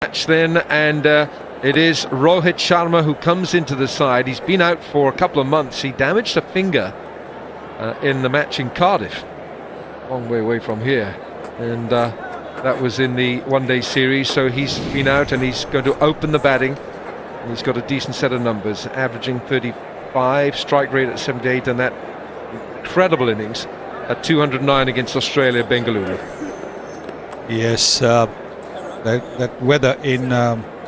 match then, and it is Rohit Sharma who comes into the side. He's been out for a couple of months. He damaged a finger in the match in Cardiff, long way away from here, and that was in the one-day series. So he's been out, and he's going to open the batting. And he's got a decent set of numbers, averaging 35, strike rate at 78, and that incredible innings at 209 against Australia, Bengaluru. Yes, that weather in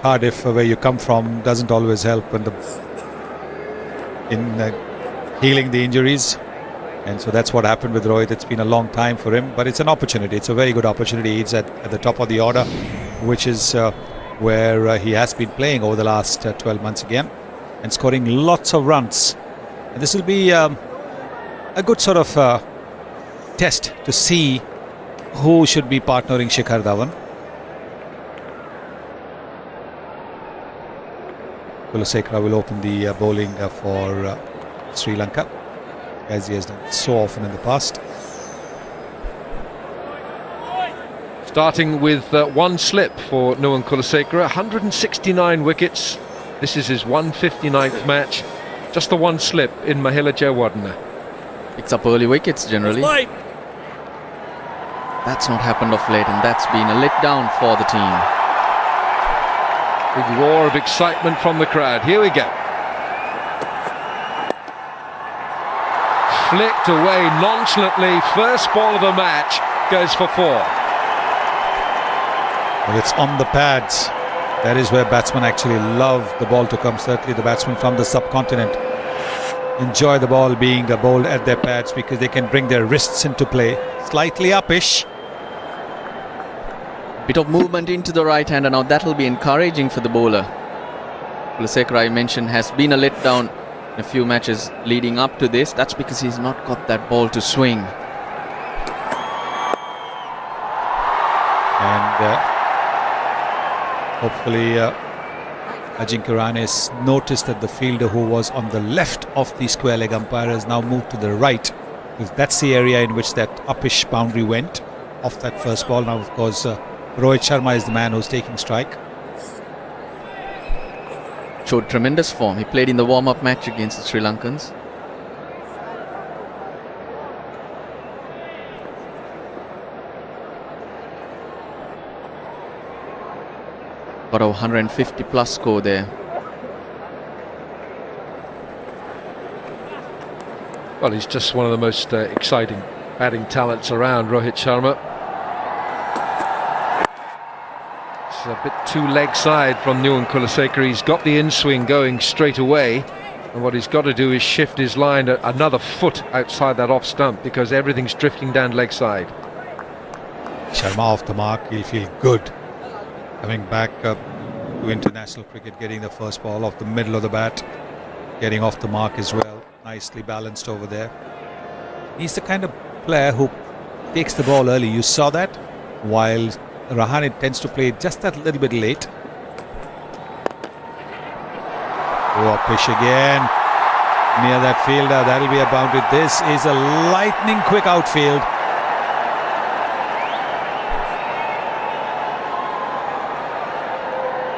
Cardiff, where you come from, doesn't always help in healing the injuries, and so that's what happened with Rohit. It's been a long time for him, but it's an opportunity. It's a very good opportunity. He's at the top of the order, which is where he has been playing over the last 12 months again, and scoring lots of runs. And this will be a good sort of test to see who should be partnering Shikhar Dhawan. Kulasekara will open the bowling for Sri Lanka, as he has done so often in the past. Starting with one slip for Nuwan Kulasekara, 169 wickets. This is his 159th match. Just the one slip in Mahela Jayawardene. Picks up early wickets generally. That's not happened of late, and that's been a letdown for the team. Big roar of excitement from the crowd. Here we go. Flicked away nonchalantly. First ball of the match goes for 4. Well, it's on the pads. That is where batsmen actually love the ball to come. Certainly the batsmen from the subcontinent enjoy the ball being bowled at their pads, because they can bring their wrists into play. Slightly upish. Bit of movement into the right hand, and now that will be encouraging for the bowler. Kulasekara, I mentioned, has been a letdown in a few matches leading up to this. That's because he's not got that ball to swing. And hopefully Ajinkya Rahane has noticed that the fielder who was on the left of the square leg umpire has now moved to the right, because that's the area in which that upish boundary went off that first ball. Now, of course, Rohit Sharma is the man who's taking strike. Showed tremendous form. He played in the warm-up match against the Sri Lankans. Got a 150 plus score there. Well, he's just one of the most exciting batting talents around, Rohit Sharma. It's a bit too leg side from Nuwan Kulasekara. He's got the in-swing going straight away, and what he's got to do is shift his line another foot outside that off stump, because everything's drifting down leg side. Sharma off the mark. He'll feel good coming back to international cricket, getting the first ball off the middle of the bat, getting off the mark as well. Nicely balanced over there. He's the kind of player who takes the ball early. You saw that, while Rahane tends to play just that little bit late. Oh, push again near that fielder. That'll be a boundary. This is a lightning quick outfield.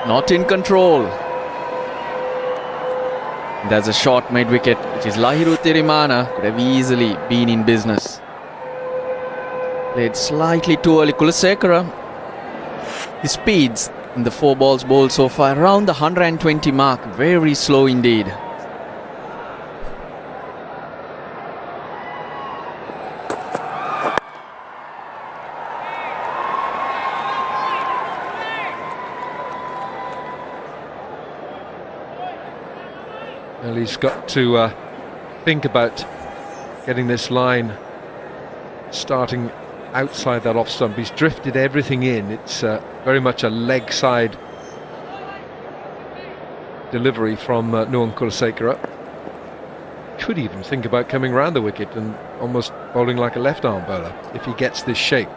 Not in control. There's a shot mid-wicket, which is Lahiru Tirimana. Could have easily been in business. Played slightly too early. Kulasekara, his speeds in the 4 balls bowled so far around the 120 mark. Very slow indeed. Well, he's got to think about getting this line starting outside that off stump. He's drifted everything in. It's very much a leg side delivery from Nuwan Kulasekara. Could even think about coming round the wicket and almost bowling like a left arm bowler if he gets this shape.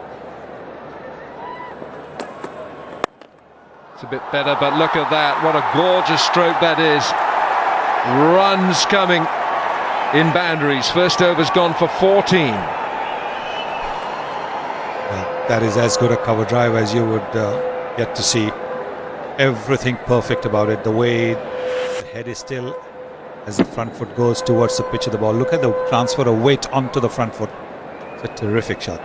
It's a bit better, but look at that. What a gorgeous stroke that is. Runs coming in boundaries. First over's gone for 14. Well, that is as good a cover drive as you would get to see. everything perfect about it. The way the head is still as the front foot goes towards the pitch of the ball. Look at the transfer of weight onto the front foot. It's a terrific shot.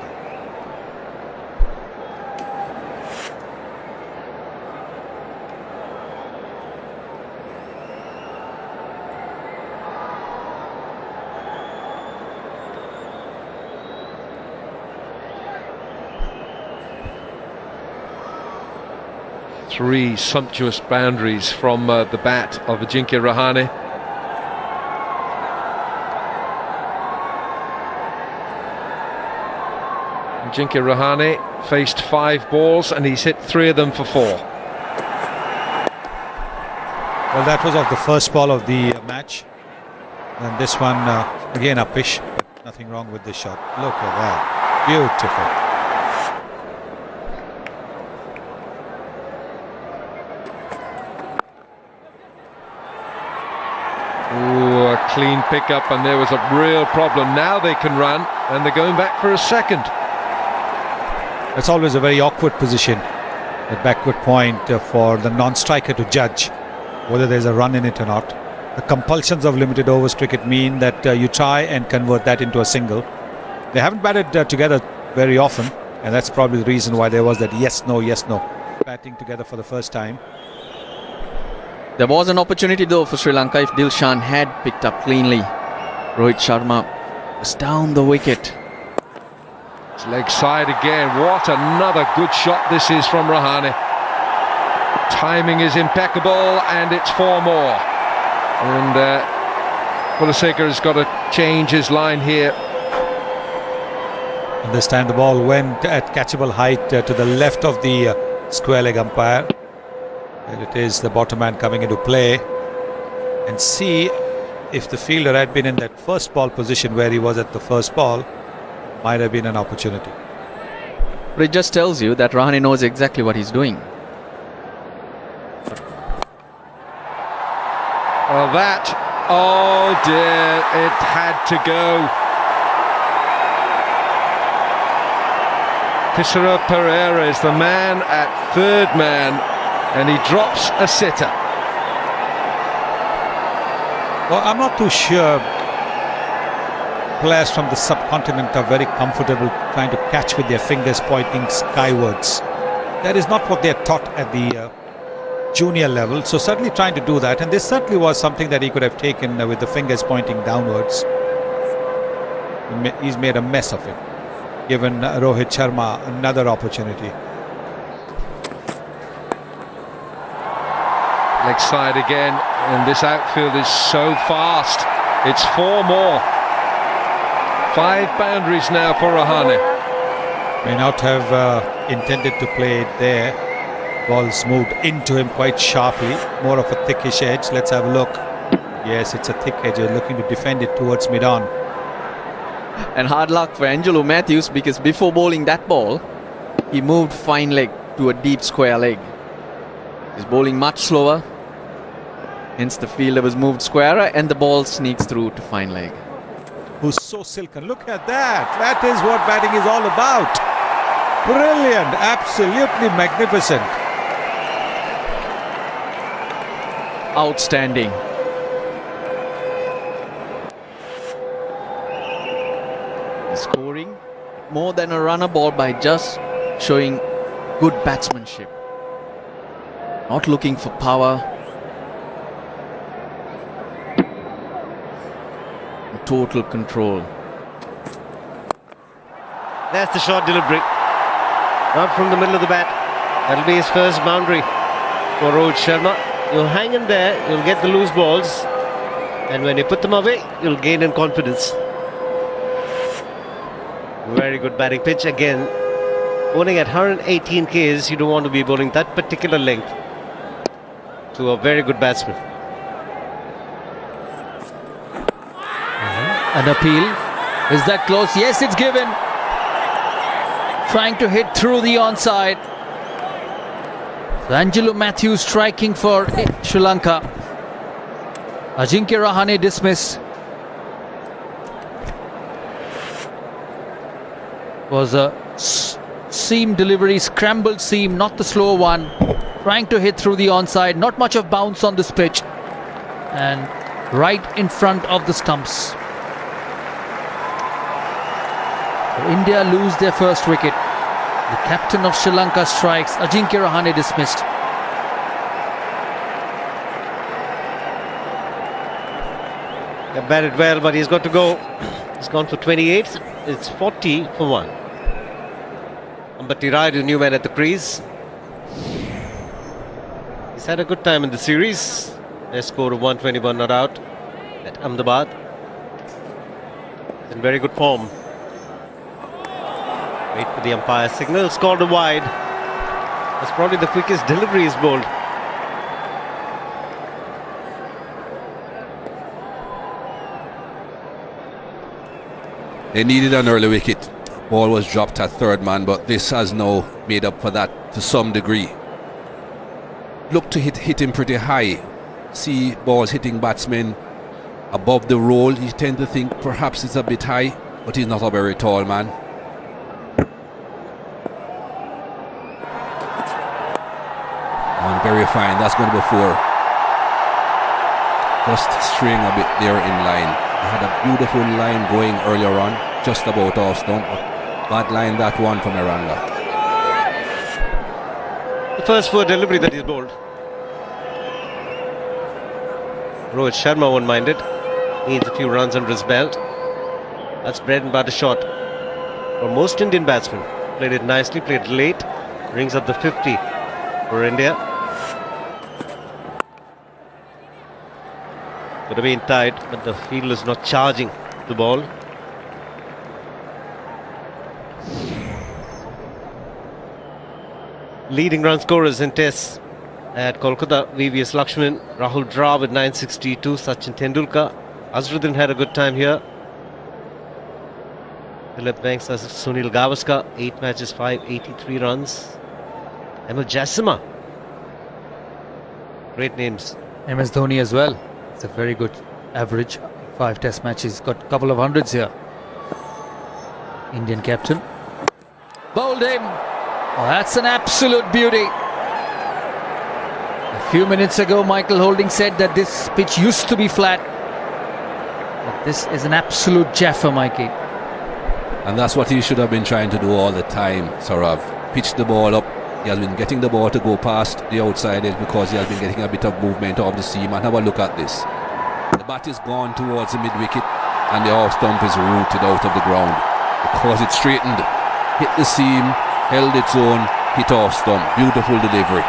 Three sumptuous boundaries from the bat of Ajinkya Rahane. Ajinkya Rahane faced 5 balls and he's hit 3 of them for 4. Well, that was off the first ball of the match. And this one, again uppish, but nothing wrong with this shot. Look at that. Beautiful. Ooh, a clean pickup, and there was a real problem. Now they can run, and they're going back for a second. It's always a very awkward position at backward point for the non-striker to judge whether there's a run in it or not. The compulsions of limited overs cricket mean that you try and convert that into a single. They haven't batted together very often, and that's probably the reason why there was that yes, no, batting together for the first time. There was an opportunity though for Sri Lanka if Dilshan had picked up cleanly. Rohit Sharma was down the wicket. It's leg side again. What another good shot this is from Rahane. Timing is impeccable, and it's 4 more. And Kulsekar has got to change his line here. And this time the ball went at catchable height to the left of the square leg umpire. And it is the bottom man coming into play. And see if the fielder had been in that first ball position where he was at the first ball, might have been an opportunity. But it just tells you that Rahane knows exactly what he's doing. Well, that, oh dear, it had to go. Kisara Pereira is the man at third man, and he drops a sitter. Well, I'm not too sure players from the subcontinent are very comfortable trying to catch with their fingers pointing skywards. That is not what they're taught at the junior level, so certainly trying to do that, and this certainly was something that he could have taken with the fingers pointing downwards. He's made a mess of it, given Rohit Sharma another opportunity. Leg side again, and this outfield is so fast. It's 4 more. 5 boundaries now for Rahane. May not have intended to play it there. Ball's moved into him quite sharply. More of a thickish edge. Let's have a look. Yes, it's a thick edge. You're looking to defend it towards mid-on. And hard luck for Angelo Matthews, because before bowling that ball, he moved fine leg to a deep square leg. He's bowling much slower. Hence the fielder was moved squarer, and the ball sneaks through to fine leg. Who's so silken. Look at that. That is what batting is all about. Brilliant. Absolutely magnificent. Outstanding. Scoring more than a runner ball by just showing good batsmanship. Not looking for power. Total control. That's the short delivery. Not from the middle of the bat. That'll be his first boundary for Rohit Sharma. You'll hang in there, you'll get the loose balls, and when you put them away, you'll gain in confidence. Very good batting pitch again. Bowling at 118 Ks, you don't want to be bowling that particular length to a very good batsman. An appeal. Is that close? Yes, it's given. Trying to hit through the onside. So Angelo Matthews striking for Sri Lanka. Ajinkya Rahane dismissed. Was a seam delivery, scrambled seam, not the slow one. trying to hit through the onside. Not much of bounce on this pitch. And right in front of the stumps. So India lose their first wicket. The captain of Sri Lanka strikes. Ajinkya Rahane dismissed. They batted well, but he's got to go. He's gone for 28. It's 40 for 1. Ambati Rayudu, new man at the crease. He's had a good time in the series. A score of 121 not out at Ahmedabad. He's in very good form. Wait for the umpire signal. Scored a wide. That's probably the quickest delivery he's bowled. They needed an early wicket. Ball was dropped at third man, but this has now made up for that to some degree. Look to hit him pretty high. See balls hitting batsmen above the roll. You tend to think perhaps it's a bit high, but he's not a very tall man. And very fine. That's going to be 4. Just string a bit there in line. He had a beautiful line going earlier on, just about off stump. Bad line that one from Eranga. The first 4 delivery that he's bowled. Rohit Sharma won't mind it. Needs a few runs under his belt. That's bread and butter shot for most Indian batsmen. Played it nicely, played late. Brings up the 50 for India. Could have been tight, but the field is not charging the ball. Leading run scorers in tests at Kolkata: VVS Lakshman, Rahul Dravid with 962, Sachin Tendulkar. Azharuddin had a good time here. Philip Banks as Sunil Gavaskar, 8 matches, 583 runs. Emil Jasima. Great names. MS Dhoni as well. It's a very good average. 5 test matches. Got a couple of hundreds here. Indian captain. Bowled him. Oh, that's an absolute beauty. A few minutes ago, Michael Holding said that this pitch used to be flat. But this is an absolute jaffa, Mikey. And that's what he should have been trying to do all the time, Saurav. Pitch the ball up. He has been getting the ball to go past the outside edge because he has been getting a bit of movement off the seam. And have a look at this. The bat is gone towards the mid-wicket and the off stump is rooted out of the ground because it's straightened. Hit the seam, held its own, hit off stump. Beautiful delivery.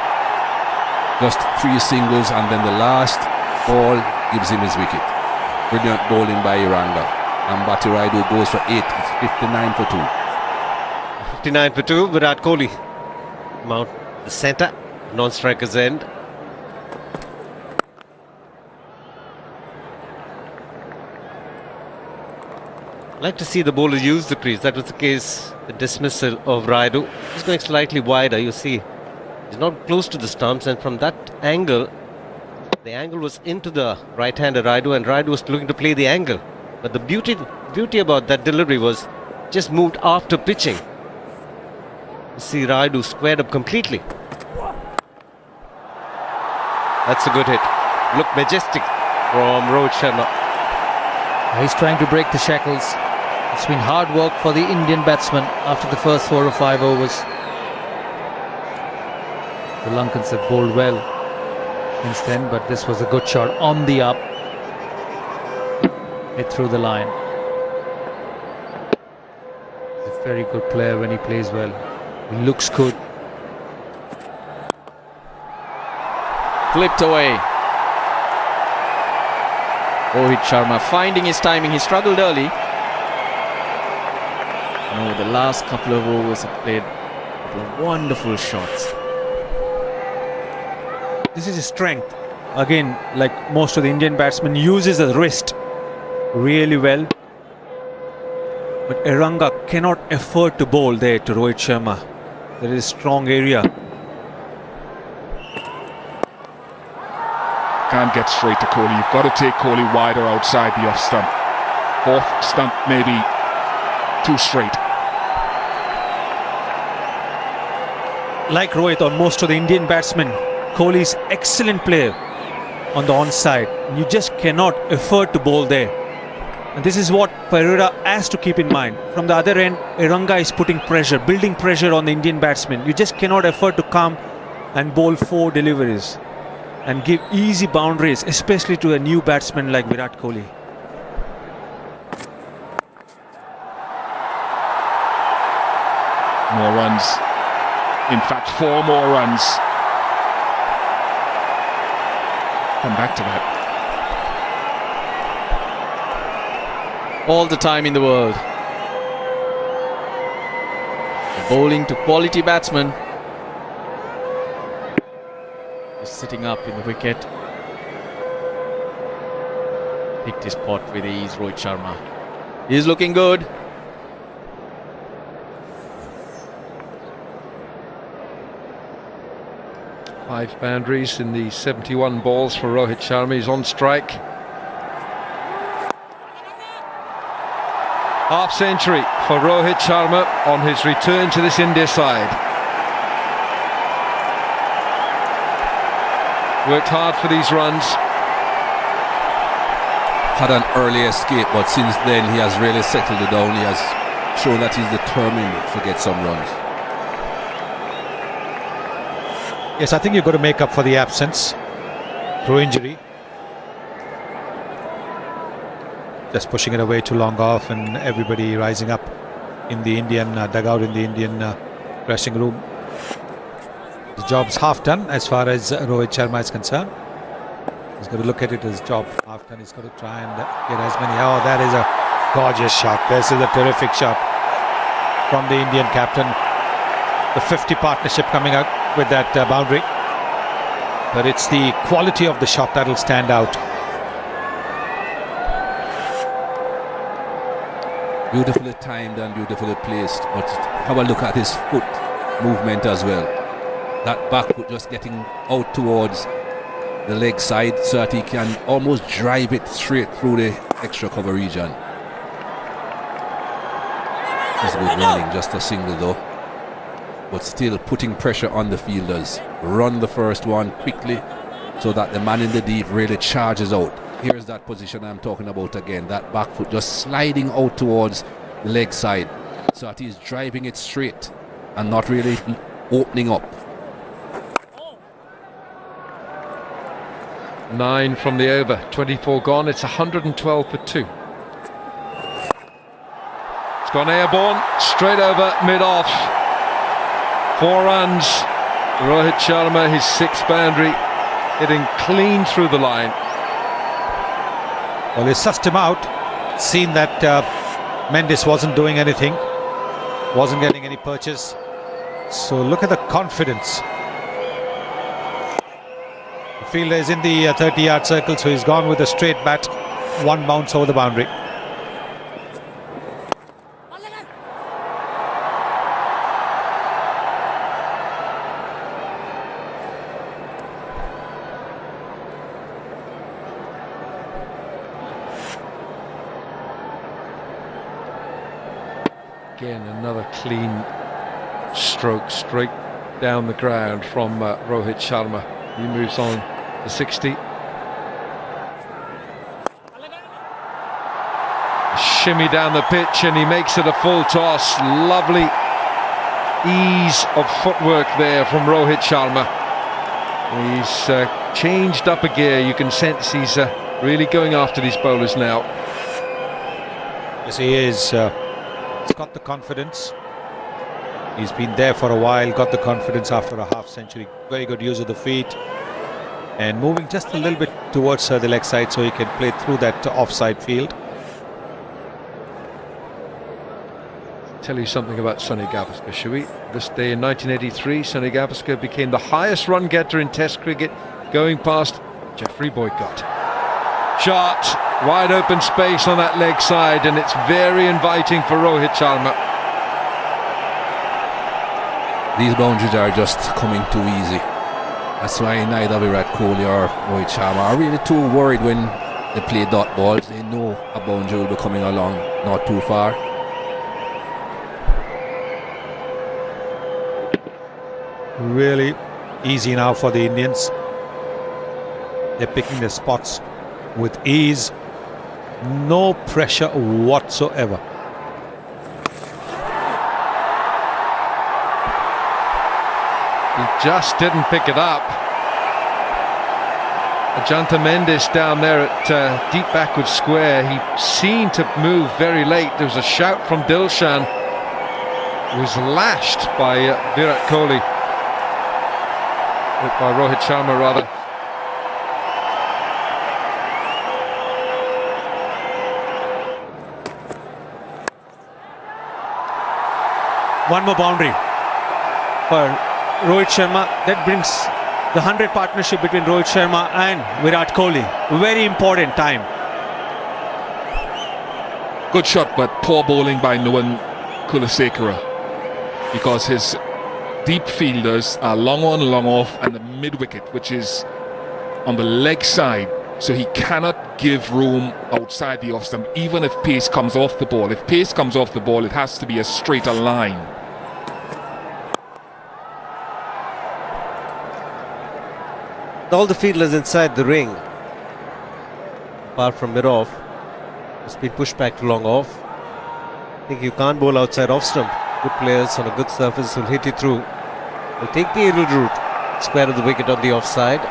Just 3 singles and then the last ball gives him his wicket. Brilliant bowling by Iranga. And Ambati Rayudu goes for 8. It's 59 for 2. 59 for 2. Virat Kohli mount the centre, non-striker's end. I'd like to see the bowler use the crease. That was the case, the dismissal of Rayudu. He's going slightly wider, you see. He's not close to the stumps, and from that angle, the angle was into the right-hander Rayudu, and Rayudu was looking to play the angle. But the beauty about that delivery was just moved after pitching. You see Rayudu squared up completely. That's a good hit. Look majestic from Rohit Sharma. He's trying to break the shackles. It's been hard work for the Indian batsman after the first 4 or 5 overs. The Lankans have bowled well since then, but this was a good shot on the up. Hit through the line. He's a very good player when he plays well. He looks good. Flipped away. Rohit Sharma finding his timing. He struggled early. No, the last couple of overs he played a couple of wonderful shots. This is his strength. Again, like most of the Indian batsmen, uses the wrist really well. But Eranga cannot afford to bowl there to Rohit Sharma. There is a strong area. Can't get straight to Kohli. You've got to take Kohli wider outside the off stump. Off stump maybe too straight. like Rohit or most of the Indian batsmen, Kohli is excellent player on the onside. You just cannot afford to bowl there. And this is what Pereira has to keep in mind. From the other end, Eranga is putting pressure, building pressure on the Indian batsmen. You just cannot afford to come and bowl 4 deliveries and give easy boundaries, especially to a new batsman like Virat Kohli. More runs. In fact, 4 more runs. Come back to that. All the time in the world. Bowling to quality batsmen. Just sitting up in the wicket. Picked his spot with ease, Rohit Sharma. He's looking good. Five boundaries in the 71 balls for Rohit Sharma. He's on strike. Half century for Rohit Sharma on his return to this India side. Worked hard for these runs. Had an early escape, but since then he has really settled it down. He has shown that he's determined to get some runs. Yes, I think you've got to make up for the absence through injury. Just pushing it away too long off, and everybody rising up in the Indian dugout, in the Indian dressing room. The job's half done as far as Rohit Sharma is concerned. He's got to look at it as job half done. He's got to try and get as many. Oh, that is a gorgeous shot. This is a terrific shot from the Indian captain. The 50 partnership coming out with that boundary. But it's the quality of the shot that'll stand out. Beautifully timed and beautifully placed, but have a look at his foot movement as well. That back foot just getting out towards the leg side so that he can almost drive it straight through the extra cover region. It's good running, just a single though, but still putting pressure on the fielders. Run the first one quickly so that the man in the deep really charges out. Here's that position I'm talking about again. That back foot just sliding out towards the leg side so that he's driving it straight and not really opening up. 9 from the over, 24 gone. It's 112 for 2. It's gone airborne, straight over mid-off. 4 runs. Rohit Sharma, his 6th boundary, hitting clean through the line. Well, he sussed him out, seen that Mendes wasn't doing anything, wasn't getting any purchase. So look at the confidence. The fielder is in the 30-yard circle, so he's gone with a straight bat, 1 bounce over the boundary. Again, another clean stroke straight down the ground from Rohit Sharma. He moves on to 60. Shimmy down the pitch and he makes it a full toss. Lovely ease of footwork there from Rohit Sharma. He's changed up a gear. You can sense he's really going after these bowlers now. Yes, he is. He's got the confidence. He's been there for a while, got the confidence after a half century. Very good use of the feet and moving just a little bit towards the leg side so he can play through that offside field. Tell you something about Sonny Gavaskar, shall we? This day in 1983, Sonny Gavaskar became the highest run getter in Test cricket, going past Geoffrey Boycott. Shot, wide open space on that leg side, and it's very inviting for Rohit Sharma. These boundaries are just coming too easy. That's why neither Virat Kohli or Rohit Sharma are really too worried when they play dot balls. They know a boundary will be coming along not too far. really easy now for the Indians. They're picking their spots with ease. No pressure whatsoever. He just didn't pick it up. Ajanta Mendes down there at deep backward square. He seemed to move very late. There was a shout from Dilshan. He was lashed by Virat Kohli. By Rohit Sharma rather. One more boundary for Rohit Sharma. That brings the 100 partnership between Rohit Sharma and Virat Kohli. Very important time. Good shot, but poor bowling by Nuwan Kulasekara, because his deep fielders are long on, long off, and the mid wicket, which is on the leg side, so he cannot give room outside the off stump, even if pace comes off the ball. If pace comes off the ball, it has to be a straighter line. All the fielders inside the ring, apart from mid-off, has been pushed back to long off. I think you can't bowl outside off stump. Good players on a good surface will hit you through. Will take the aerial route, square of the wicket on the offside.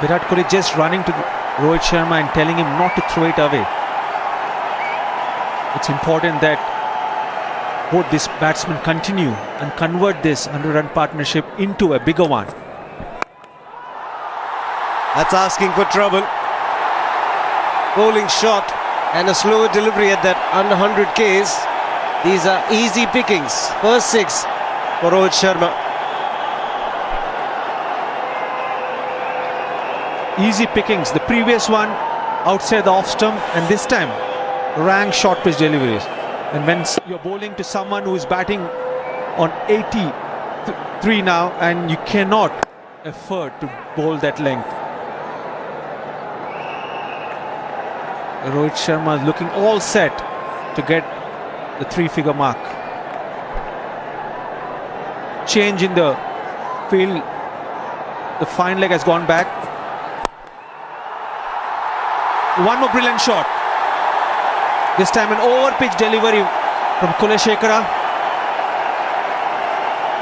Virat Kohli just running to Rohit Sharma and telling him not to throw it away. It's important that both these batsmen continue and convert this 100-run partnership into a bigger one. That's asking for trouble. Bowling shot and a slower delivery at that under 100 Ks. These are easy pickings. First 6 for Rohit Sharma. Easy pickings. The previous one outside the off stump, and this time rank short pitch deliveries. And when you're bowling to someone who is batting on 83 now, and you cannot afford to bowl that length. Rohit Sharma is looking all set to get the 3-figure mark. Change in the field. The fine leg has gone back. One more brilliant shot. This time an over-pitch delivery from Kulasekara,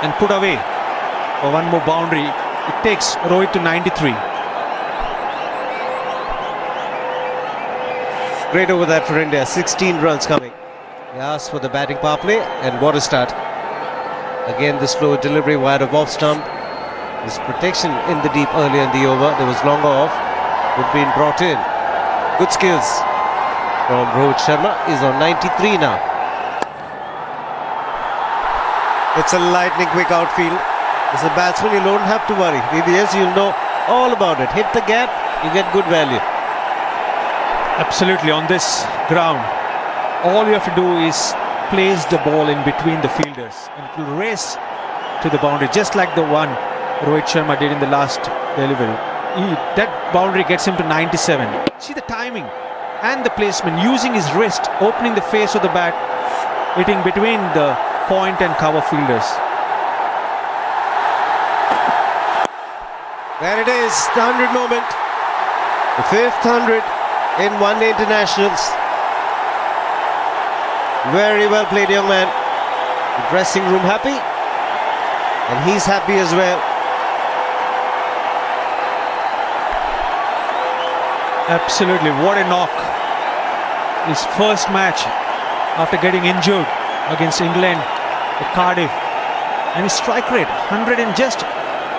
and put away for one more boundary. It takes Rohit to 93. Great over that for India. 16 runs coming. He asked for the batting power play, and what a start. Again, the slow delivery wide of off stump. His protection in the deep earlier in the over. There was long off. Would been brought in. Good skills from Rohit Sharma. Is on 93 now. It's a lightning quick outfield. As a batsman, you don't have to worry. Yes, you'll know all about it. Hit the gap, you get good value. Absolutely, on this ground, all you have to do is place the ball in between the fielders, and it will race to the boundary, just like the one Rohit Sharma did in the last delivery. That boundary gets him to 97. See the timing and the placement, using his wrist, opening the face of the bat, hitting between the point and cover fielders. There it is, the 100 moment. The 5th 100 in one-day internationals. Very well played, young man. The dressing room happy, and he's happy as well. Absolutely, what a knock. His first match after getting injured against England at Cardiff. And his strike rate, 100 in just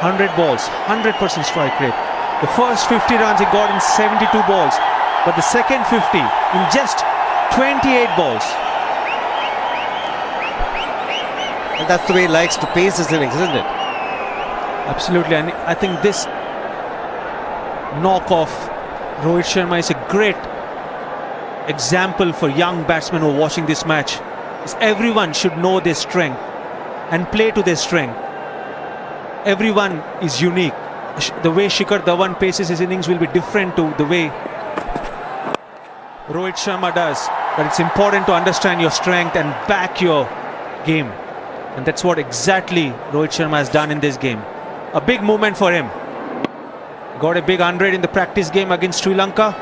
100 balls, 100% strike rate. The first 50 runs he got in 72 balls, but the second 50 in just 28 balls. And that's the way he likes to pace his innings, isn't it? Absolutely, and I think this knock off Rohit Sharma is a great example for young batsmen who are watching this match. Everyone should know their strength and play to their strength. Everyone is unique. The way Shikhar Dhawan paces his innings will be different to the way Rohit Sharma does. But it's important to understand your strength and back your game. And that's what exactly Rohit Sharma has done in this game. A big moment for him. Got a big 100 in the practice game against Sri Lanka.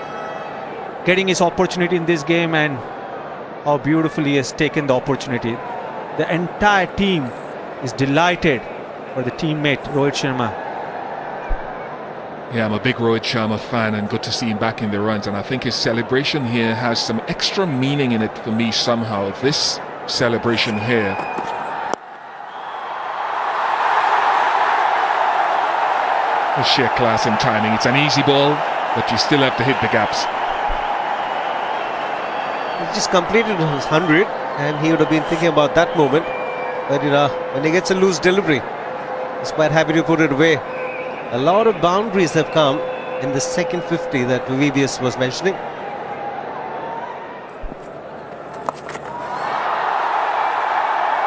Getting his opportunity in this game, and how beautifully he has taken the opportunity. The entire team is delighted for the teammate Rohit Sharma. Yeah, I'm a big Rohit Sharma fan, and good to see him back in the runs. And I think his celebration here has some extra meaning in it for me somehow. This celebration here. The sheer class and timing. It's an easy ball, but you still have to hit the gaps. He just completed his 100, and he would have been thinking about that moment. But when he gets a loose delivery, he's quite happy to put it away. A lot of boundaries have come in the second 50 that VVS was mentioning.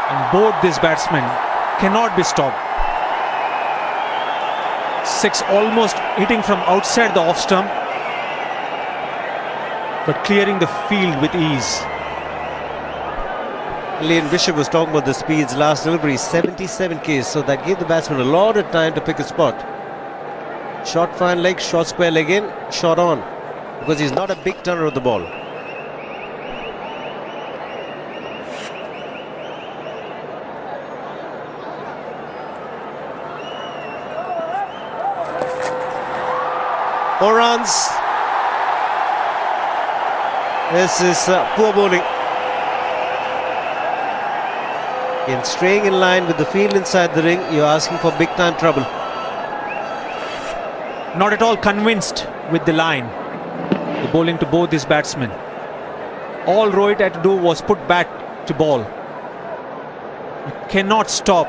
And both these batsmen cannot be stopped. 6 almost hitting from outside the off stump, but clearing the field with ease. Lane Bishop was talking about the speeds. Last delivery 77 k's, so that gave the batsman a lot of time to pick a spot. Short fine leg, short square leg in, shot on, because he's not a big turner of the ball. Four runs. This is poor bowling. In straying in line with the field inside the ring, you're asking for big time trouble. Not at all convinced with the line. The bowling to both these batsmen. All Rohit had to do was put bat to ball. You cannot stop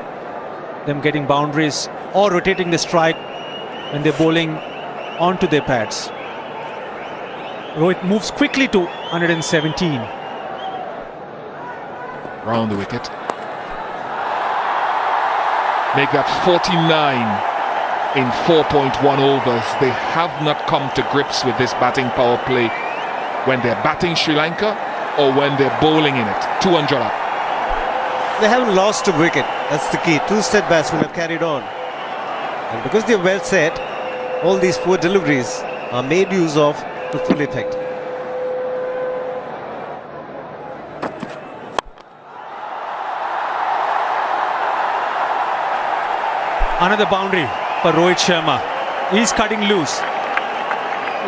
them getting boundaries or rotating the strike when they're bowling onto their pads. Rohit moves quickly to 117. Round the wicket. Make that 49 in 4.1 overs. They have not come to grips with this batting power play when they're batting Sri Lanka or when they're bowling in it. 200 up. They haven't lost a wicket. That's the key. 2 set batsmen have carried on. And because they're well set, all these 4 deliveries are made use of to full effect. Another boundary for Rohit Sharma. He's cutting loose.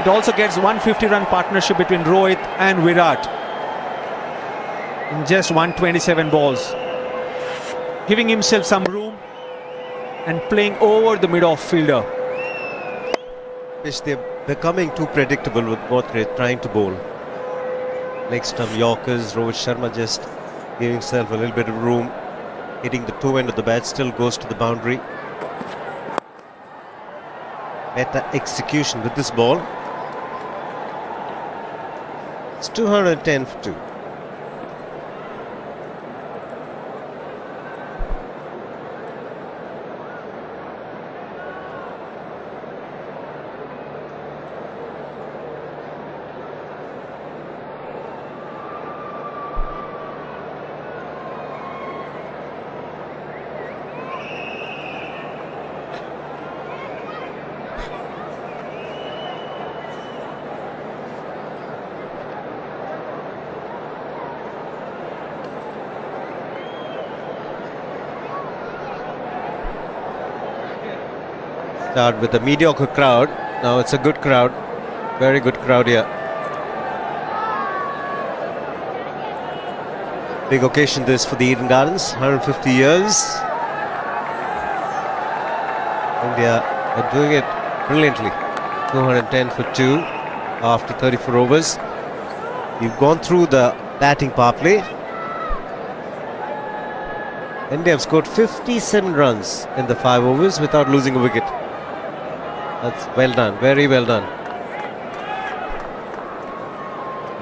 It also gets 150-run partnership between Rohit and Virat in just 127 balls, giving himself some room and playing over the mid-off fielder. Which they're becoming too predictable with what they're trying to bowl. Leg stump Yorkers, Rohit Sharma just giving himself a little bit of room, hitting the toe end of the bat, still goes to the boundary. Better execution with this ball. It's 210 for 2. Start with a mediocre crowd. Now it's a good crowd. Very good crowd here. Big occasion this for the Eden Gardens. 150 years. India are doing it brilliantly. 210 for 2 after 34 overs. We've gone through the batting power play. India have scored 57 runs in the 5 overs without losing a wicket. That's well done, very well done.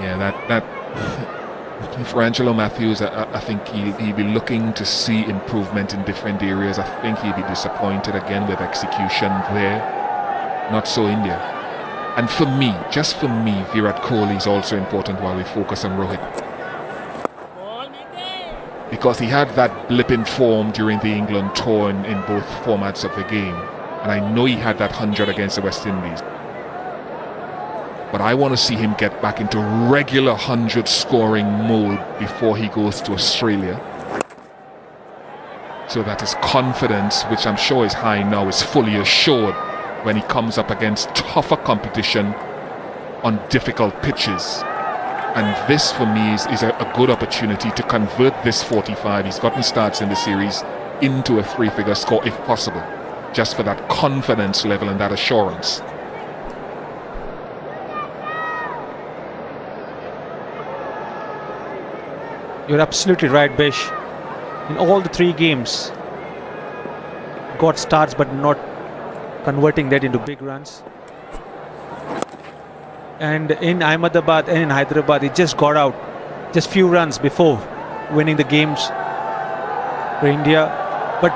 Yeah, that for Angelo Matthews, I think he'll be looking to see improvement in different areas. I think he'll be disappointed again with execution there. Not so India. And for me, just for me, Virat Kohli is also important while we focus on Rohit. because he had that blip in form during the England tour in both formats of the game. And I know he had that 100 against the West Indies. But I want to see him get back into regular 100 scoring mode before he goes to Australia, so that his confidence, which I'm sure is high now, is fully assured when he comes up against tougher competition on difficult pitches. And this, for me, is a good opportunity to convert this 45 he's gotten starts in the series into a three-figure score if possible, just for that confidence level and that assurance. You're absolutely right, Bish. In all the 3 games, got starts but not converting that into big runs. And in Ahmedabad and in Hyderabad, he just got out just few runs before winning the games for India. But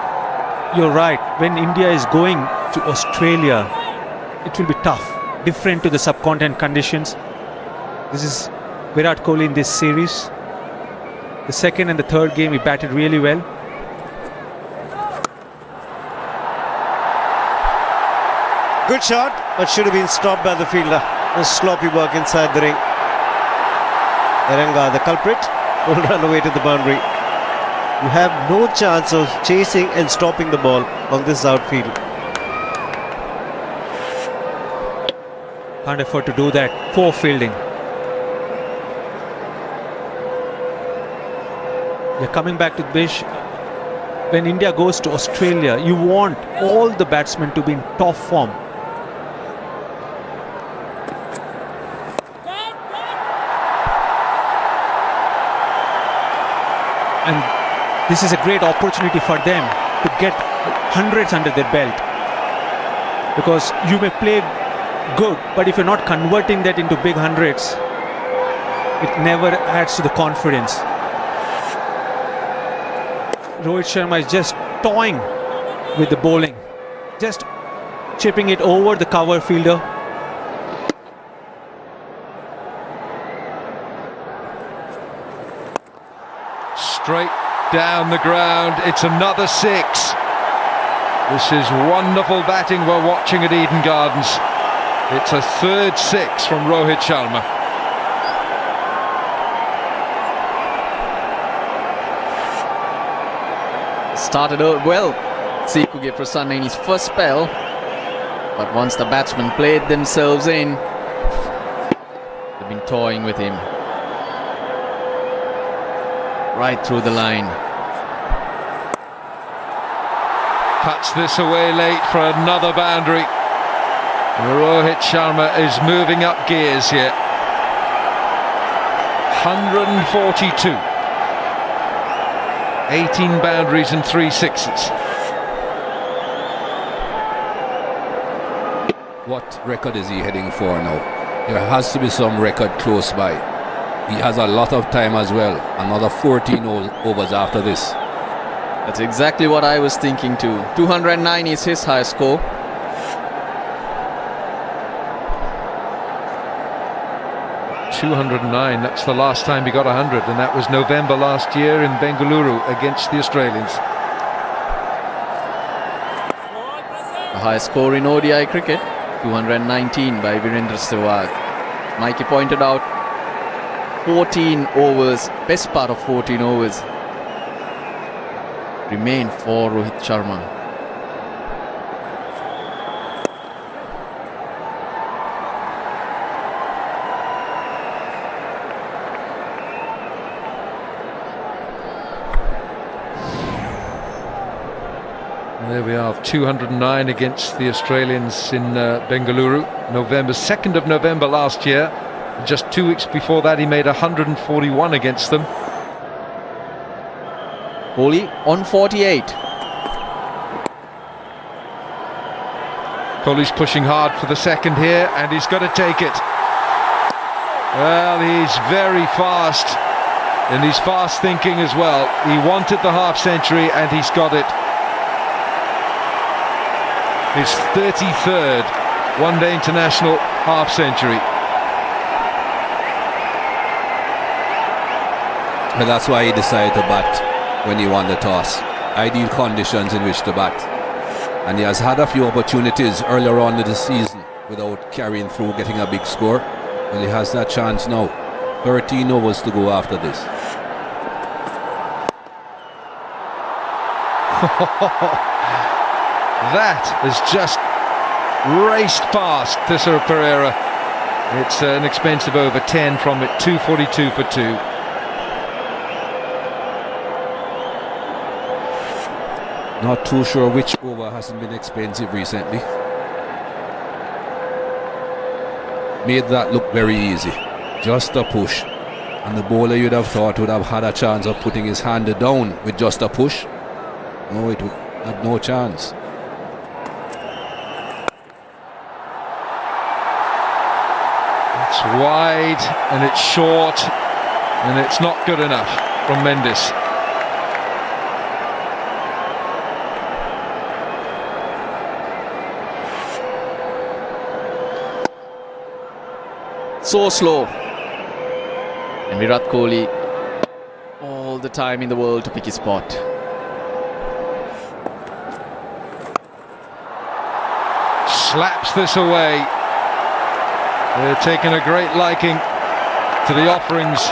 you're right, when India is going to Australia, it will be tough, different to the subcontinent conditions. This is Virat Kohli in this series. The second and the third game, he batted really well. Good shot, but should have been stopped by the fielder. A sloppy work inside the ring. Eranga, the culprit, will run away to the boundary. You have no chance of chasing and stopping the ball on this outfield. Can't afford to do that. Poor fielding. You're coming back to Bish. When India goes to Australia, you want all the batsmen to be in top form. And this is a great opportunity for them to get hundreds under their belt. Because you may play good, but if you're not converting that into big hundreds, it never adds to the confidence. Rohit Sharma is just toying with the bowling, just chipping it over the cover fielder. Straight down the ground, it's another 6. This is wonderful batting we're watching at Eden Gardens. It's a third 6 from Rohit Sharma. Started out well, Sikuge Prasanna in his first spell, but once the batsmen played themselves in, they've been toying with him right through the line. Cuts this away late for another boundary. Rohit Sharma is moving up gears here. 142. 18 boundaries and 3 sixes. What record is he heading for now? There has to be some record close by. He has a lot of time as well. Another 14 overs after this. That's exactly what I was thinking too. 209 is his high score. .209, that's the last time he got 100, and that was November last year in Bengaluru against the Australians. The highest score in ODI cricket, 219 by Virendra Sehwag. Mikey pointed out 14 overs, best part of 14 overs remain for Rohit Sharma. There we are, 209 against the Australians in Bengaluru, November, 2nd of November last year. Just 2 weeks before that, he made 141 against them. Kohli on 48. Kohli's pushing hard for the second here, and he's got to take it. Well, he's very fast, and he's fast thinking as well. He wanted the half century, and he's got it. His 33rd one-day international half century. And that's why he decided to bat when he won the toss. Ideal conditions in which to bat. And he has had a few opportunities earlier on in the season without carrying through, getting a big score. Well, he has that chance now. 13 overs to go after this. That has just raced past Thisara Pereira. It's an expensive over 10 from it, 242 for 2. Not too sure which over hasn't been expensive recently. Made that look very easy. Just a push. And the bowler, you'd have thought, would have had a chance of putting his hand down with just a push. No, it would have no chance. It's wide and it's short and it's not good enough from Mendes. So slow. And Virat Kohli all the time in the world to pick his spot. Slaps this away. They're taking a great liking to the offerings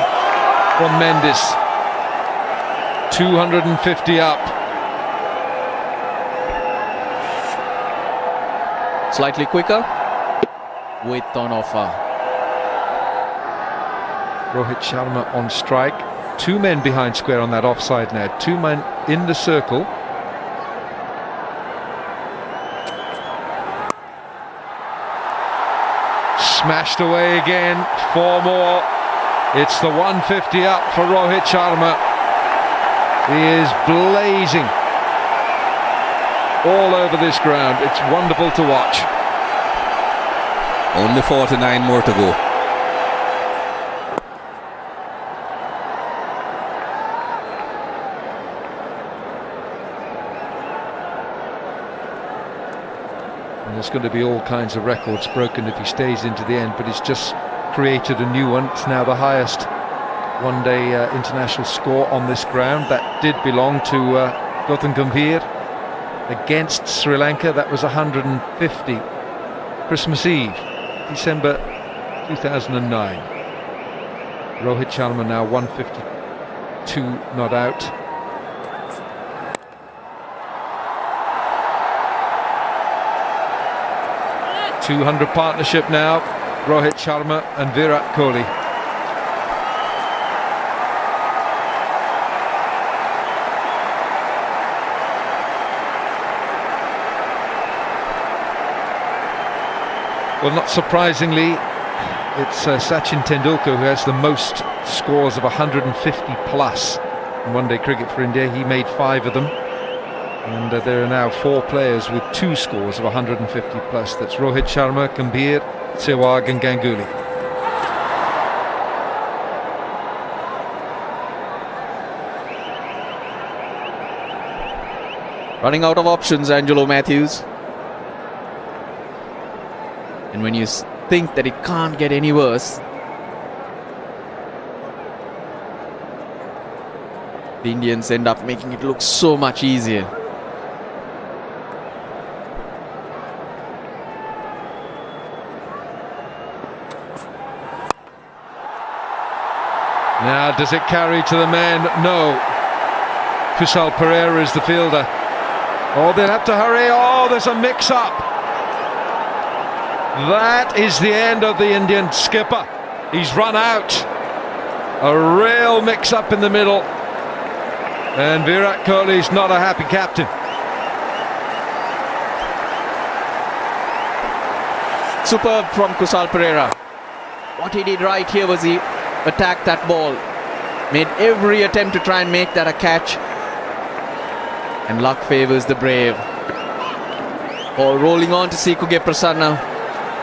from Mendes. 250 up. Slightly quicker. Width on offer. Rohit Sharma on strike. 2 men behind square on that offside now. 2 men in the circle. Smashed away again. 4 more. It's the 150 up for Rohit Sharma. He is blazing all over this ground. It's wonderful to watch. Only 49 more to go. And there's going to be all kinds of records broken if he stays into the end, but he's just created a new one. It's now the highest one-day international score on this ground. That did belong to Gautam Gambhir against Sri Lanka. That was 150. Christmas Eve, December 2009. Rohit Sharma now 152 not out. .200 partnership now, Rohit Sharma and Virat Kohli. Well, not surprisingly, it's Sachin Tendulkar who has the most scores of 150 plus in one-day cricket for India. He made 5 of them. And there are now 4 players with 2 scores of 150 plus. That's Rohit Sharma, Gambhir, Sehwag and Ganguly. Running out of options, Angelo Matthews. And when you think that it can't get any worse, the Indians end up making it look so much easier. Now, does it carry to the men? No. Kusal Pereira is the fielder. Oh, they'll have to hurry. Oh, there's a mix-up. That is the end of the Indian skipper. He's run out. A real mix-up in the middle. And Virat Kohli's not a happy captain. Superb from Kusal Pereira. What he did right here was he attacked that ball, made every attempt to try and make that a catch, and luck favours the brave. Ball rolling on to Sikuge Prasanna,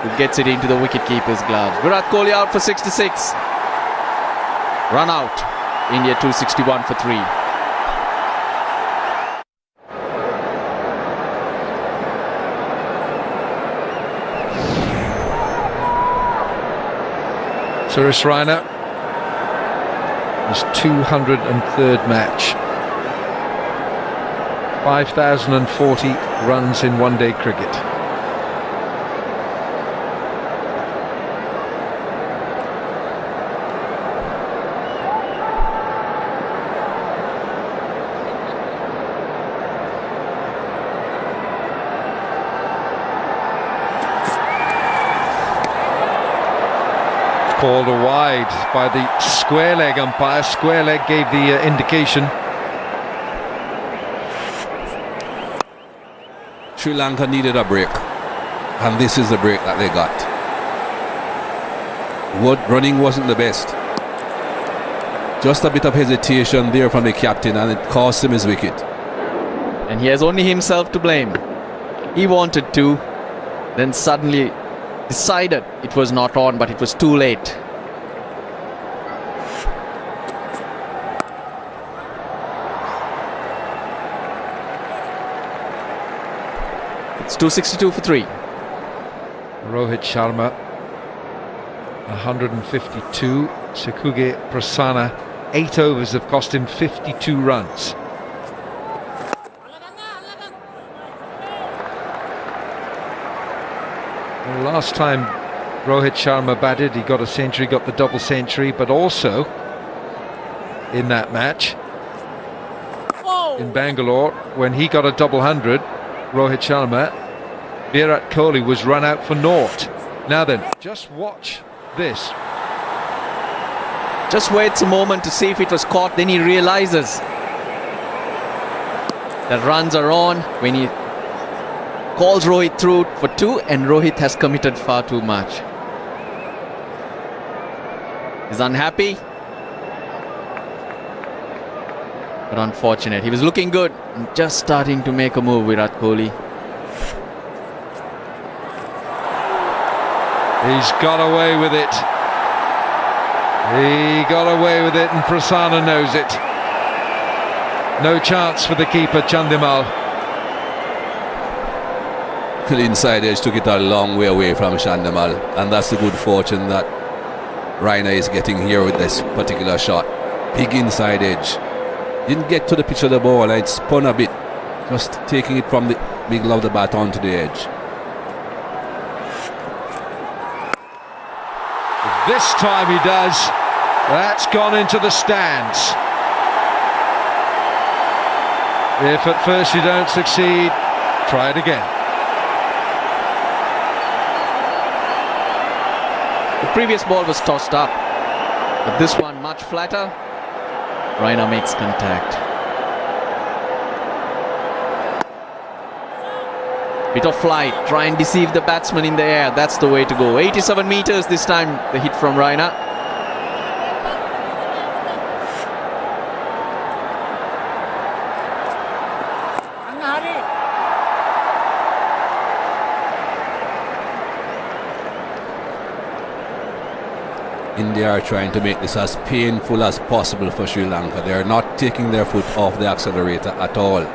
who gets it into the wicketkeeper's gloves. Virat Kohli out for 66. Run out. India 261 for 3. Suresh Raina, his 203rd match 5,040 runs in one-day cricket. Called a wide by the square leg umpire. Square leg gave the indication. Sri Lanka needed a break, and this is the break that they got. Running wasn't the best. Just a bit of hesitation there from the captain, and it cost him his wicket. And he has only himself to blame. He wanted to, then suddenly decided it was not on, but it was too late. It's 262 for 3. Rohit Sharma 152. Sekuge Prasanna, 8 overs have cost him 52 runs. Well, last time Rohit Sharma batted, he got a century, got the double century, but also in that match in Bangalore, when he got a double hundred, Rohit Sharma, Virat Kohli was run out for naught. Now then, just watch this. Just waits a moment to see if it was caught, then he realizes that runs are on when he calls Rohit through for 2, and Rohit has committed far too much. He's unhappy, but unfortunate. He was looking good and just starting to make a move, Virat Kohli. He's got away with it. He got away with it, and Prasanna knows it. No chance for the keeper, Chandimal. The inside edge took it a long way away from Chandimal, and that's the good fortune that Raina is getting here with this particular shot. Big inside edge. Didn't get to the pitch of the ball, and it spun a bit, just taking it from the middle of the bat onto the edge. This time he does. That's gone into the stands. If at first you don't succeed, try it again. The previous ball was tossed up, but this one much flatter. Raina makes contact. Bit of flight, try and deceive the batsman in the air. That's the way to go. 87 meters this time, the hit from Raina. India are trying to make this as painful as possible for Sri Lanka. They are not taking their foot off the accelerator at all.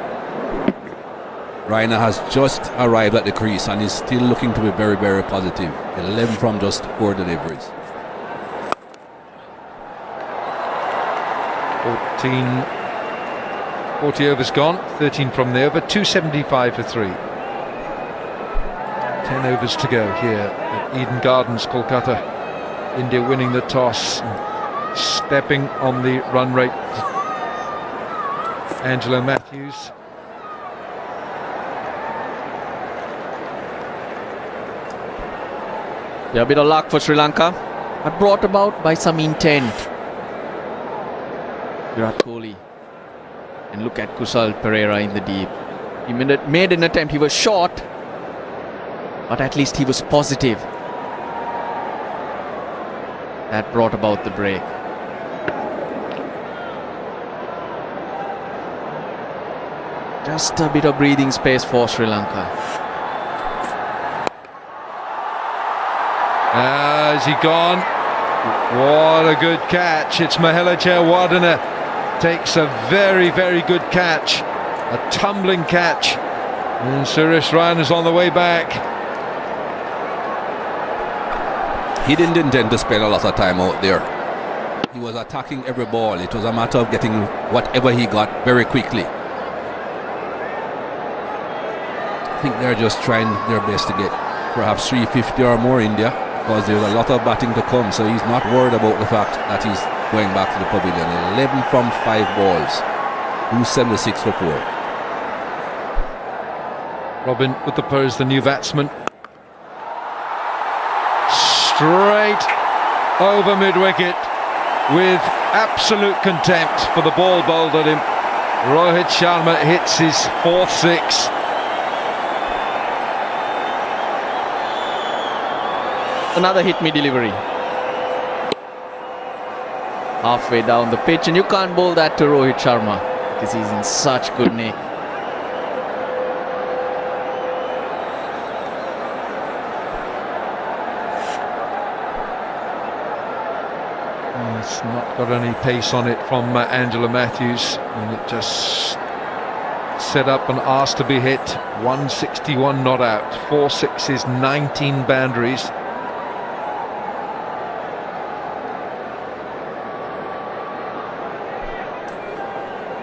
Raina has just arrived at the crease and is still looking to be very, very positive. 11 from just 4 deliveries. 40 overs gone, 13 from the over, 275 for 3. 10 overs to go here at Eden Gardens, Kolkata. India winning the toss, stepping on the run rate. Angelo Matthews. Yeah, a bit of luck for Sri Lanka, but brought about by some intent. Virat Kohli. And look at Kusal Perera in the deep. He made an attempt, he was short, but at least he was positive. That brought about the break. Just a bit of breathing space for Sri Lanka. Has he gone? What a good catch. It's Mahela Jayawardene. Takes a very, very good catch. A tumbling catch. And Suresh Raina's on the way back. He didn't intend to spend a lot of time out there. He was attacking every ball. It was a matter of getting whatever he got very quickly. think they're just trying their best to get perhaps 350 or more India, because there's a lot of batting to come, so he's not worried about the fact that he's going back to the pavilion. 11 from 5 balls, 276 for 4. Robin Uthappa is the new batsman. Straight over mid-wicket with absolute contempt for the ball bowled at him. Rohit Sharma hits his 4th 6. Another hit me delivery. Halfway down the pitch, and you can't bowl that to Rohit Sharma because he's in such good nick. It's not got any pace on it from Angelo Matthews, and it just set up and asked to be hit. 161 not out, 4 sixes, 19 boundaries.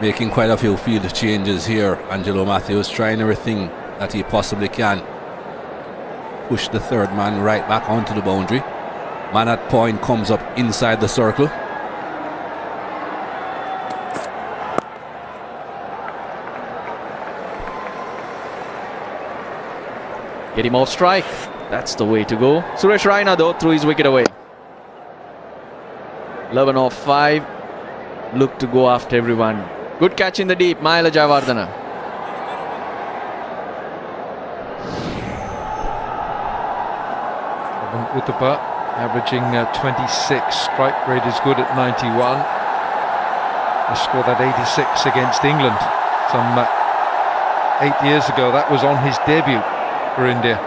Making quite a few field changes here. Angelo Matthews trying everything that he possibly can. Push the third man right back onto the boundary. Man at point comes up inside the circle. Get him off strike. That's the way to go. Suresh Raina though threw his wicket away. 11 off 5. Look to go after everyone. Good catch in the deep, Mahela Jayawardena. Uthappa averaging 26. Strike rate is good at 91. He scored that 86 against England some 8 years ago. That was on his debut for India.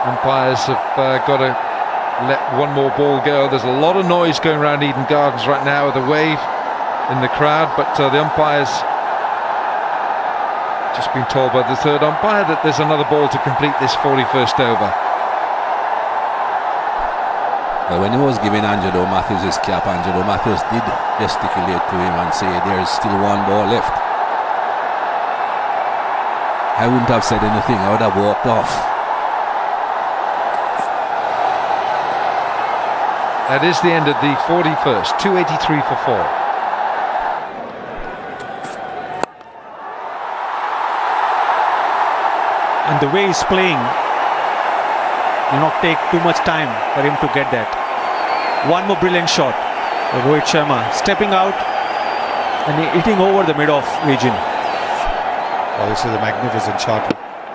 Umpires have got to let one more ball go. There's a lot of noise going around Eden Gardens right now with a wave in the crowd, but the umpires just been told by the third umpire that there's another ball to complete this 41st over. Well, when he was giving Angelo Matthews his cap, Angelo Matthews did gesticulate to him and say there's still one ball left. I wouldn't have said anything, I would have walked off. That is the end of the 41st, 283 for 4. And the way he's playing will not take too much time for him to get that. One more brilliant shot. Rohit Sharma stepping out and hitting over the mid-off region. Well, this is a magnificent shot.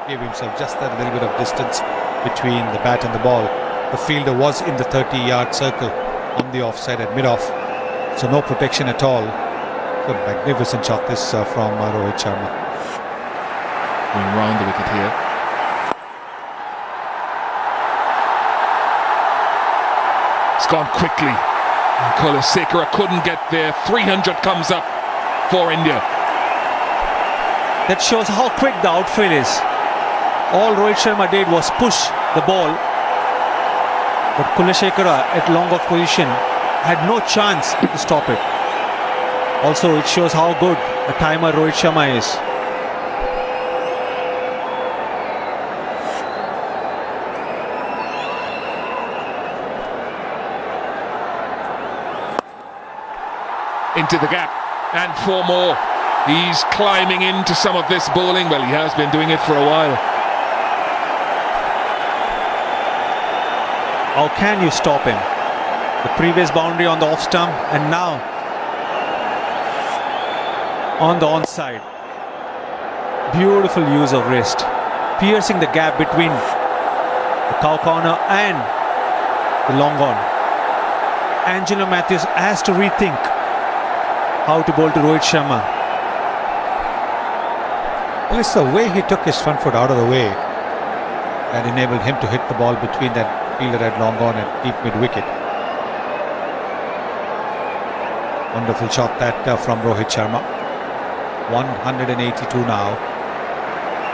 He gave himself just that little bit of distance between the bat and the ball. The fielder was in the 30-yard circle on the offside at mid-off, so no protection at all. A magnificent shot this from Rohit Sharma. Going round the wicket here. It's gone quickly. Kolkata couldn't get there. 300 comes up for India. That shows how quick the outfield is. All Rohit Sharma did was push the ball, but Kolkata at long off position had no chance to stop it. Also, it shows how good a timer Rohit Sharma is. Into the gap, and 4 more. He's climbing into some of this bowling. Well, he has been doing it for a while. How can you stop him? The previous boundary on the off stump, and now on the onside. Beautiful use of wrist, piercing the gap between the cow corner and the long on. Angelo Matthews has to rethink how to bowl to Rohit Sharma. Well, it's the way he took his front foot out of the way that enabled him to hit the ball between that fielder had long gone at deep mid-wicket. Wonderful shot that from Rohit Sharma. 182 now.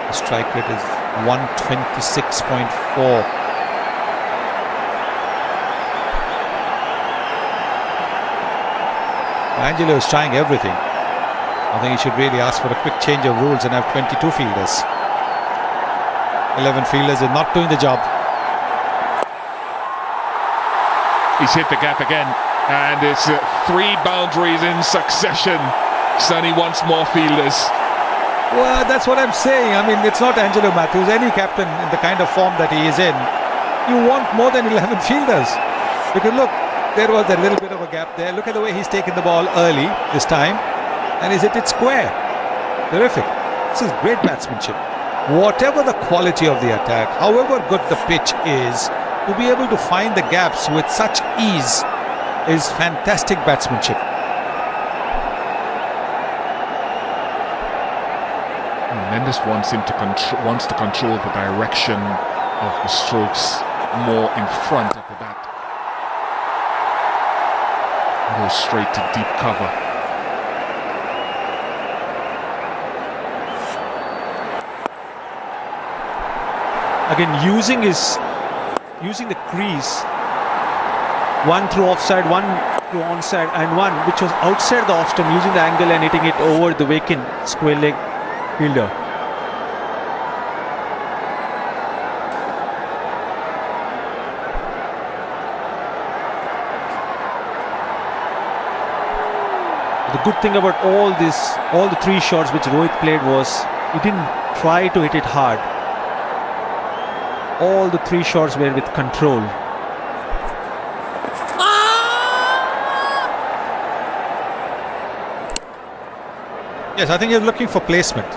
The strike rate is 126.4. Angelo is trying everything. I think he should really ask for a quick change of rules and have 22 fielders. 11 fielders is not doing the job. He's hit the gap again, and it's 3 boundaries in succession. Sonny wants more fielders. Well, that's what I'm saying. I mean, it's not Angelo Matthews. Any captain in the kind of form that he is in, you want more than 11 fielders. Because look, there was a little bit of a gap there. Look at the way he's taken the ball early this time, and he's hit it square. Terrific. This is great batsmanship. Whatever the quality of the attack, however good the pitch is, to be able to find the gaps with such ease is fantastic batsmanship. Mendes wants to control the direction of the strokes more in front of the bat. Go straight to deep cover. Again, using the crease, one through offside, one through onside, and one which was outside the off stump, using the angle and hitting it over the vacant square leg fielder. The good thing about all the 3 shots which Rohit played was he didn't try to hit it hard. All the 3 shots were with control. Yes, I think he was looking for placement.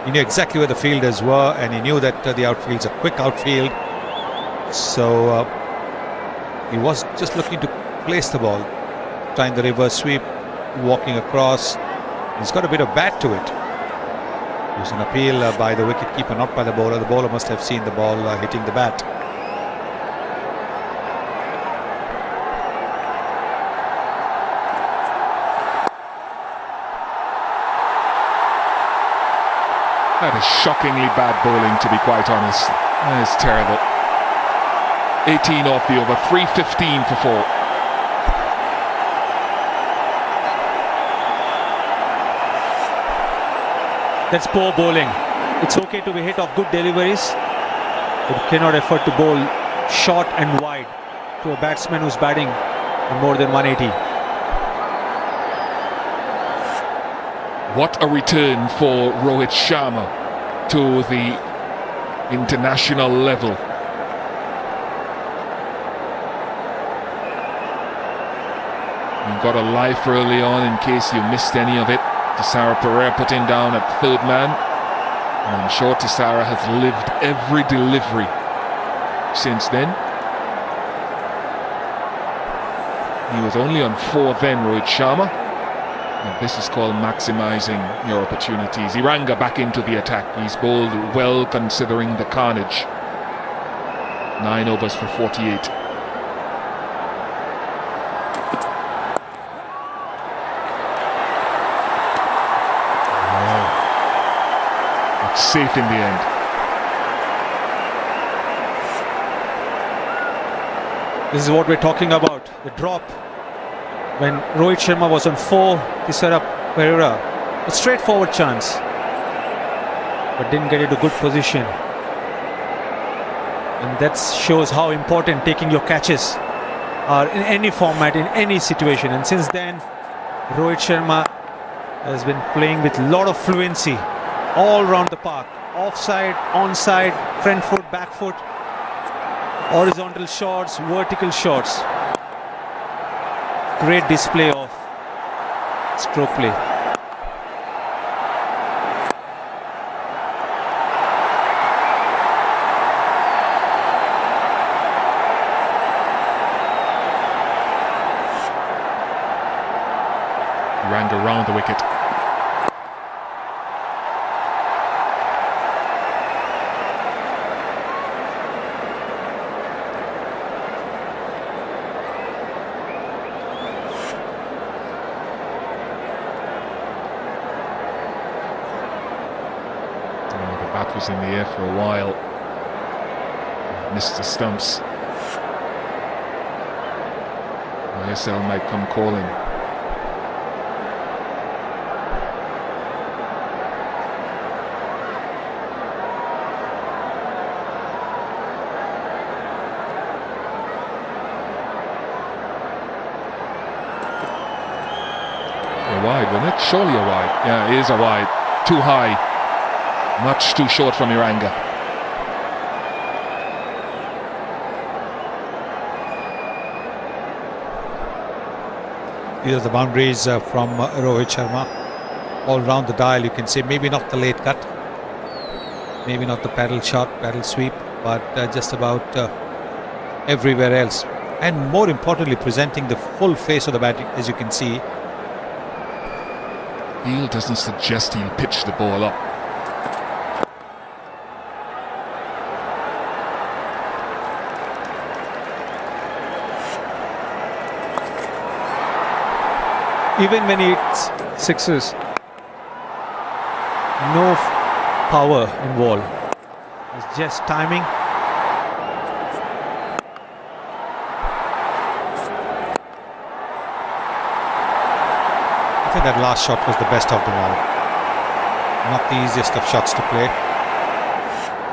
He knew exactly where the fielders were, and he knew that the outfield's a quick outfield. So he was just looking to place the ball, trying the reverse sweep, walking across. He's got a bit of bat to it. It was an appeal by the wicketkeeper, not by the bowler. The bowler must have seen the ball hitting the bat. That is shockingly bad bowling, to be quite honest. That is terrible. 18 off the over, 3:15 for 4. That's poor bowling. It's okay to be hit off good deliveries, but you cannot afford to bowl short and wide to a batsman who's batting at more than 180. What a return for Rohit Sharma to the international level. You got a life early on in case you missed any of it. Tisara Pereira putting down at 3rd man, and I'm sure Tisara has lived every delivery since then. He was only on 4 then, Rohit Sharma, and this is called maximising your opportunities. Iranga back into the attack. He's bowled well considering the carnage. 9 overs for 48. Safe in the end. This is what we're talking about. The drop when Rohit Sharma was on 4, Tisara Pereira, a straightforward chance, but didn't get into good position. And that shows how important taking your catches are in any format, in any situation. And since then, Rohit Sharma has been playing with a lot of fluency all around the park. Offside, onside, front foot, back foot, horizontal shots, vertical shots. Great display of stroke play. Ranga round the wicket. The bat was in the air for a while. Missed the stumps. ISL might come calling. A wide, wasn't it? Surely a wide. Yeah, it is a wide. Too high. Much too short from Iranga. These are the boundaries from Rohit Sharma. All round the dial, you can say maybe not the late cut, maybe not the paddle shot, paddle sweep, but just about everywhere else. And more importantly, presenting the full face of the bat, as you can see. Field doesn't suggest he'll pitch the ball up. Even when it's sixes, no power involved. It's just timing. I think that last shot was the best of them all. Not the easiest of shots to play.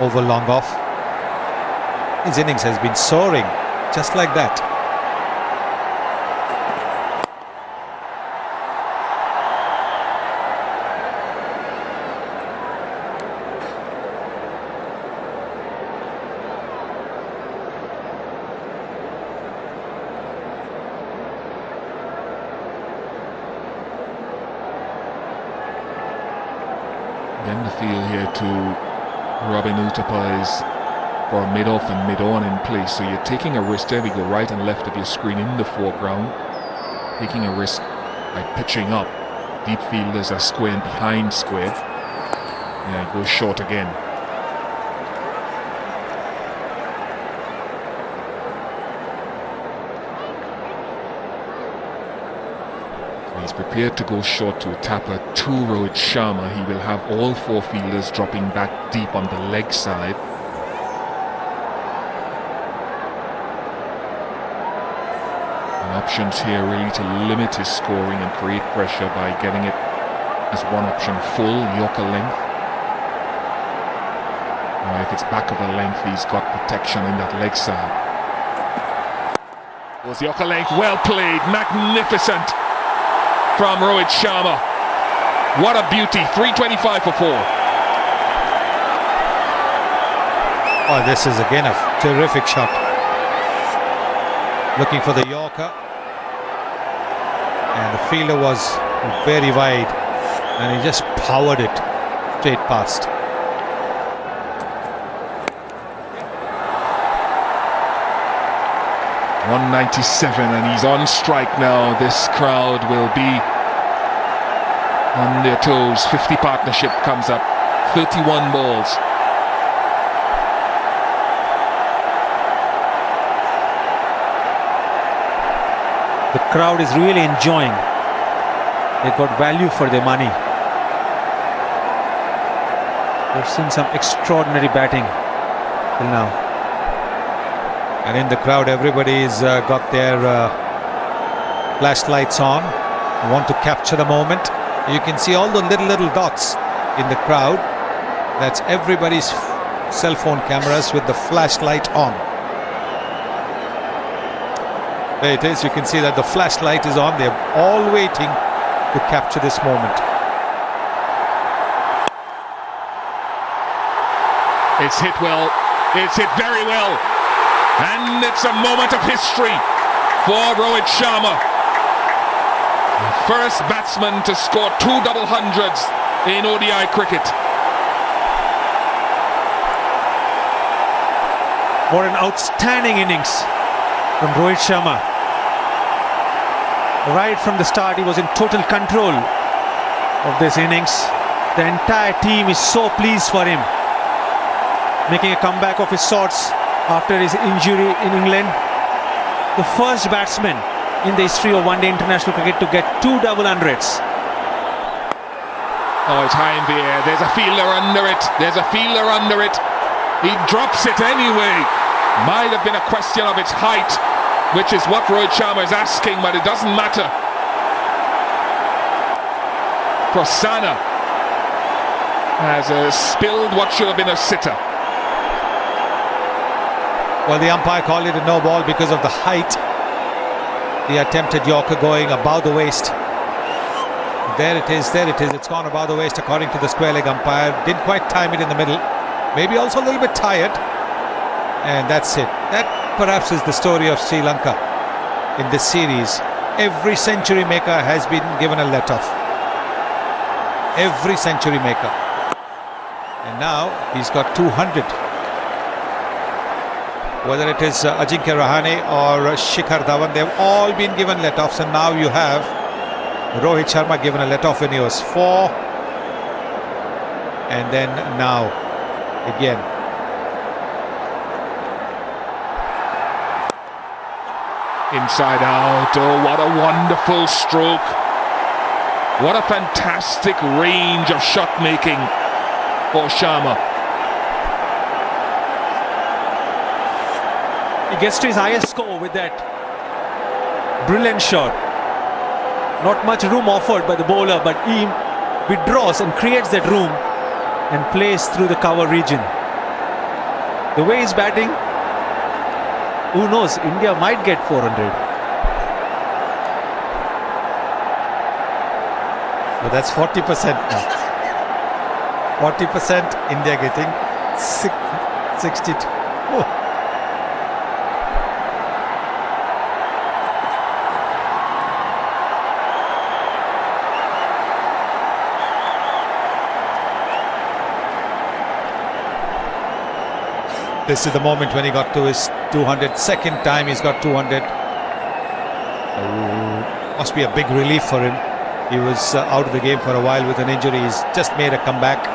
Over long off. His innings has been soaring, just like that. Then the field here to Robin Uthappa is for mid-off and mid-on in place. So you're taking a risk. There we go, right and left of your screen in the foreground. Taking a risk by pitching up. Deep fielders are square and behind square. Yeah, he goes short again. He's prepared to go short to a tapper to Rohit Sharma. He will have all four fielders dropping back deep on the leg side. And options here really to limit his scoring and create pressure by getting it as one option full, Yorker length. Now if it's back of a length, he's got protection in that leg side. Was Yorker length, well played, magnificent from Rohit Sharma. What a beauty, 325 for 4. Oh, this is again a terrific shot. Looking for the Yorker. And the fielder was very wide. And he just powered it straight past. .197 and he's on strike now. This crowd will be on their toes. 50 partnership comes up. 31 balls. The crowd is really enjoying. They got value for their money. We've seen some extraordinary batting till now. And in the crowd, everybody's got their flashlights on. Want to capture the moment. You can see all the little dots in the crowd. That's everybody's cell phone cameras with the flashlight on. There it is. You can see that the flashlight is on. They're all waiting to capture this moment. It's hit well. It's hit very well. And it's a moment of history for Rohit Sharma. First batsman to score 2 double hundreds in ODI cricket. What an outstanding innings from Rohit Sharma. Right from the start, he was in total control of this innings. The entire team is so pleased for him, making a comeback of his sorts after his injury in England. The first batsman in the history of one-day international cricket to get 2 double hundreds. Oh, it's high in the air. There's a fielder under it. There's a fielder under it. He drops it anyway. Might have been a question of its height, which is what Rohit Sharma is asking, but it doesn't matter. Prasanna has spilled what should have been a sitter. Well, the umpire called it a no ball because of the height. The attempted Yorker going above the waist. There it is, there it is. It's gone above the waist according to the square leg umpire. Didn't quite time it in the middle. Maybe also a little bit tired. And that's it. That perhaps is the story of Sri Lanka in this series. Every century maker has been given a let-off. Every century maker. And now he's got 200. Whether it is Ajinkya Rahane or Shikhar Dhawan, they've all been given let-offs, and now you have Rohit Sharma given a let-off when he was 4, and then now again. Inside out. Oh, what a wonderful stroke. What a fantastic range of shot making for Sharma. He gets to his highest score with that brilliant shot. Not much room offered by the bowler, but he withdraws and creates that room and plays through the cover region. The way he's batting, who knows, India might get 400. So that's 40% now. 40% India getting 62. Oh. This is the moment when he got to his 200. Second time he's got 200. Must be a big relief for him. He was out of the game for a while with an injury. He's just made a comeback.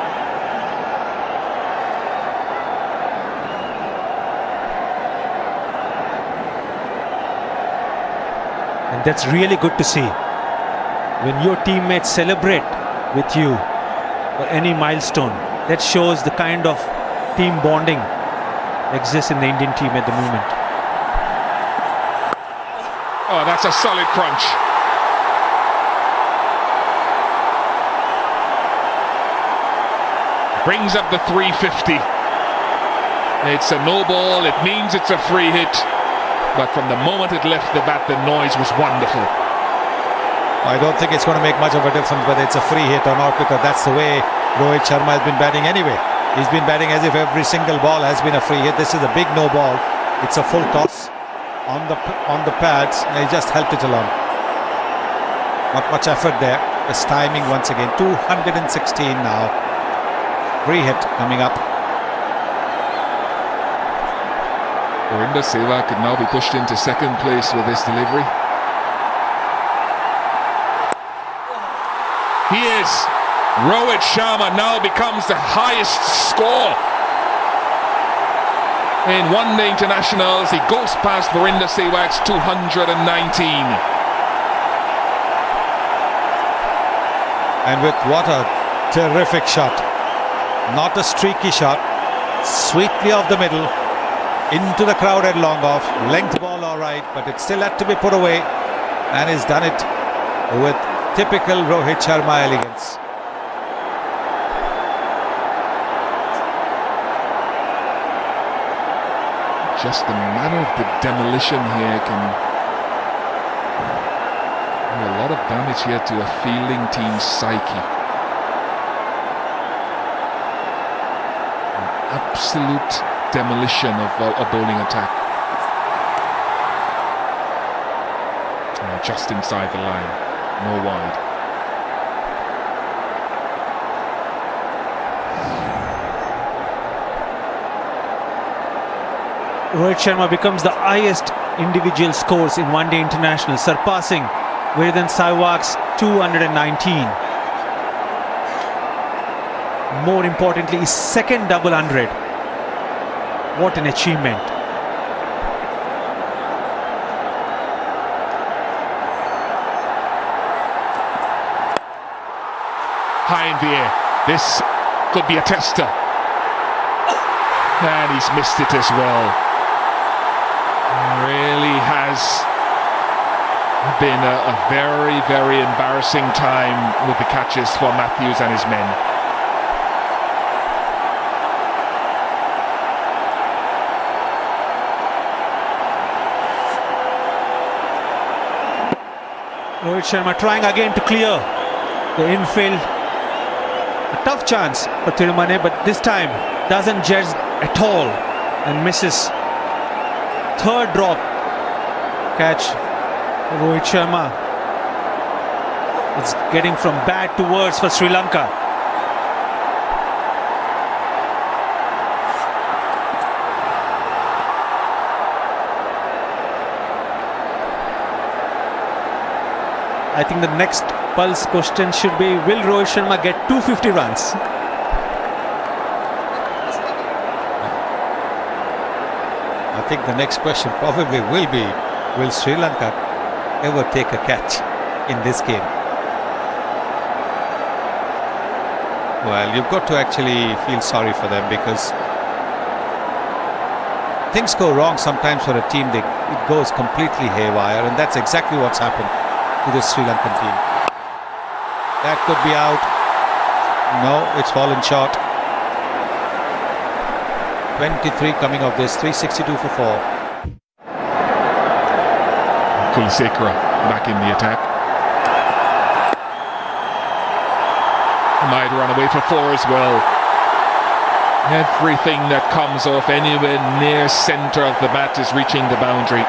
And that's really good to see. When your teammates celebrate with you for any milestone, that shows the kind of team bonding exists in the Indian team at the moment. Oh, that's a solid crunch. Brings up the 350. It's a no ball. It means it's a free hit. But from the moment it left the bat, the noise was wonderful. I don't think it's going to make much of a difference whether it's a free hit or not, because that's the way Rohit Sharma has been batting anyway. He's been batting as if every single ball has been a free hit. This is a big no ball. It's a full toss on the pads, and he just helped it along. Not much effort there. Just timing once again. 216 now. Free hit coming up. Virender Sehwag could now be pushed into second place with this delivery. He is. Rohit Sharma now becomes the highest score in one-day internationals. He goes past Virender Sehwag's 219. And with what a terrific shot. Not a streaky shot. Sweetly off the middle. Into the crowded long off. Length ball all right, but it still had to be put away. And he's done it with typical Rohit Sharma elegance. Just the manner of the demolition here can do a lot of damage here to a fielding team's psyche. An absolute demolition of a bowling attack. Just inside the line, no wide. Rohit Sharma becomes the highest individual scores in one-day international, surpassing Vedan Sehwag's 219. More importantly, his second double 100. What an achievement. High in the air. This could be a tester. And he's missed it as well. Really has been a very, very embarrassing time with the catches for Matthews and his men. Rohit Sharma trying again to clear the infield. A tough chance for Tirumane, but this time doesn't judge at all and misses. Third drop catch for Rohit Sharma. It's getting from bad to worse for Sri Lanka. I think the next pulse question should be, will Rohit Sharma get 250 runs? I think the next question probably will be, will Sri Lanka ever take a catch in this game? Well, you've got to actually feel sorry for them, because things go wrong sometimes for a team. It goes completely haywire, and that's exactly what's happened to the Sri Lankan team. That could be out. No, it's fallen short. 23 coming off this, 362 for 4. Kolkata back in the attack. Might run away for 4 as well. Everything that comes off anywhere near centre of the bat is reaching the boundary.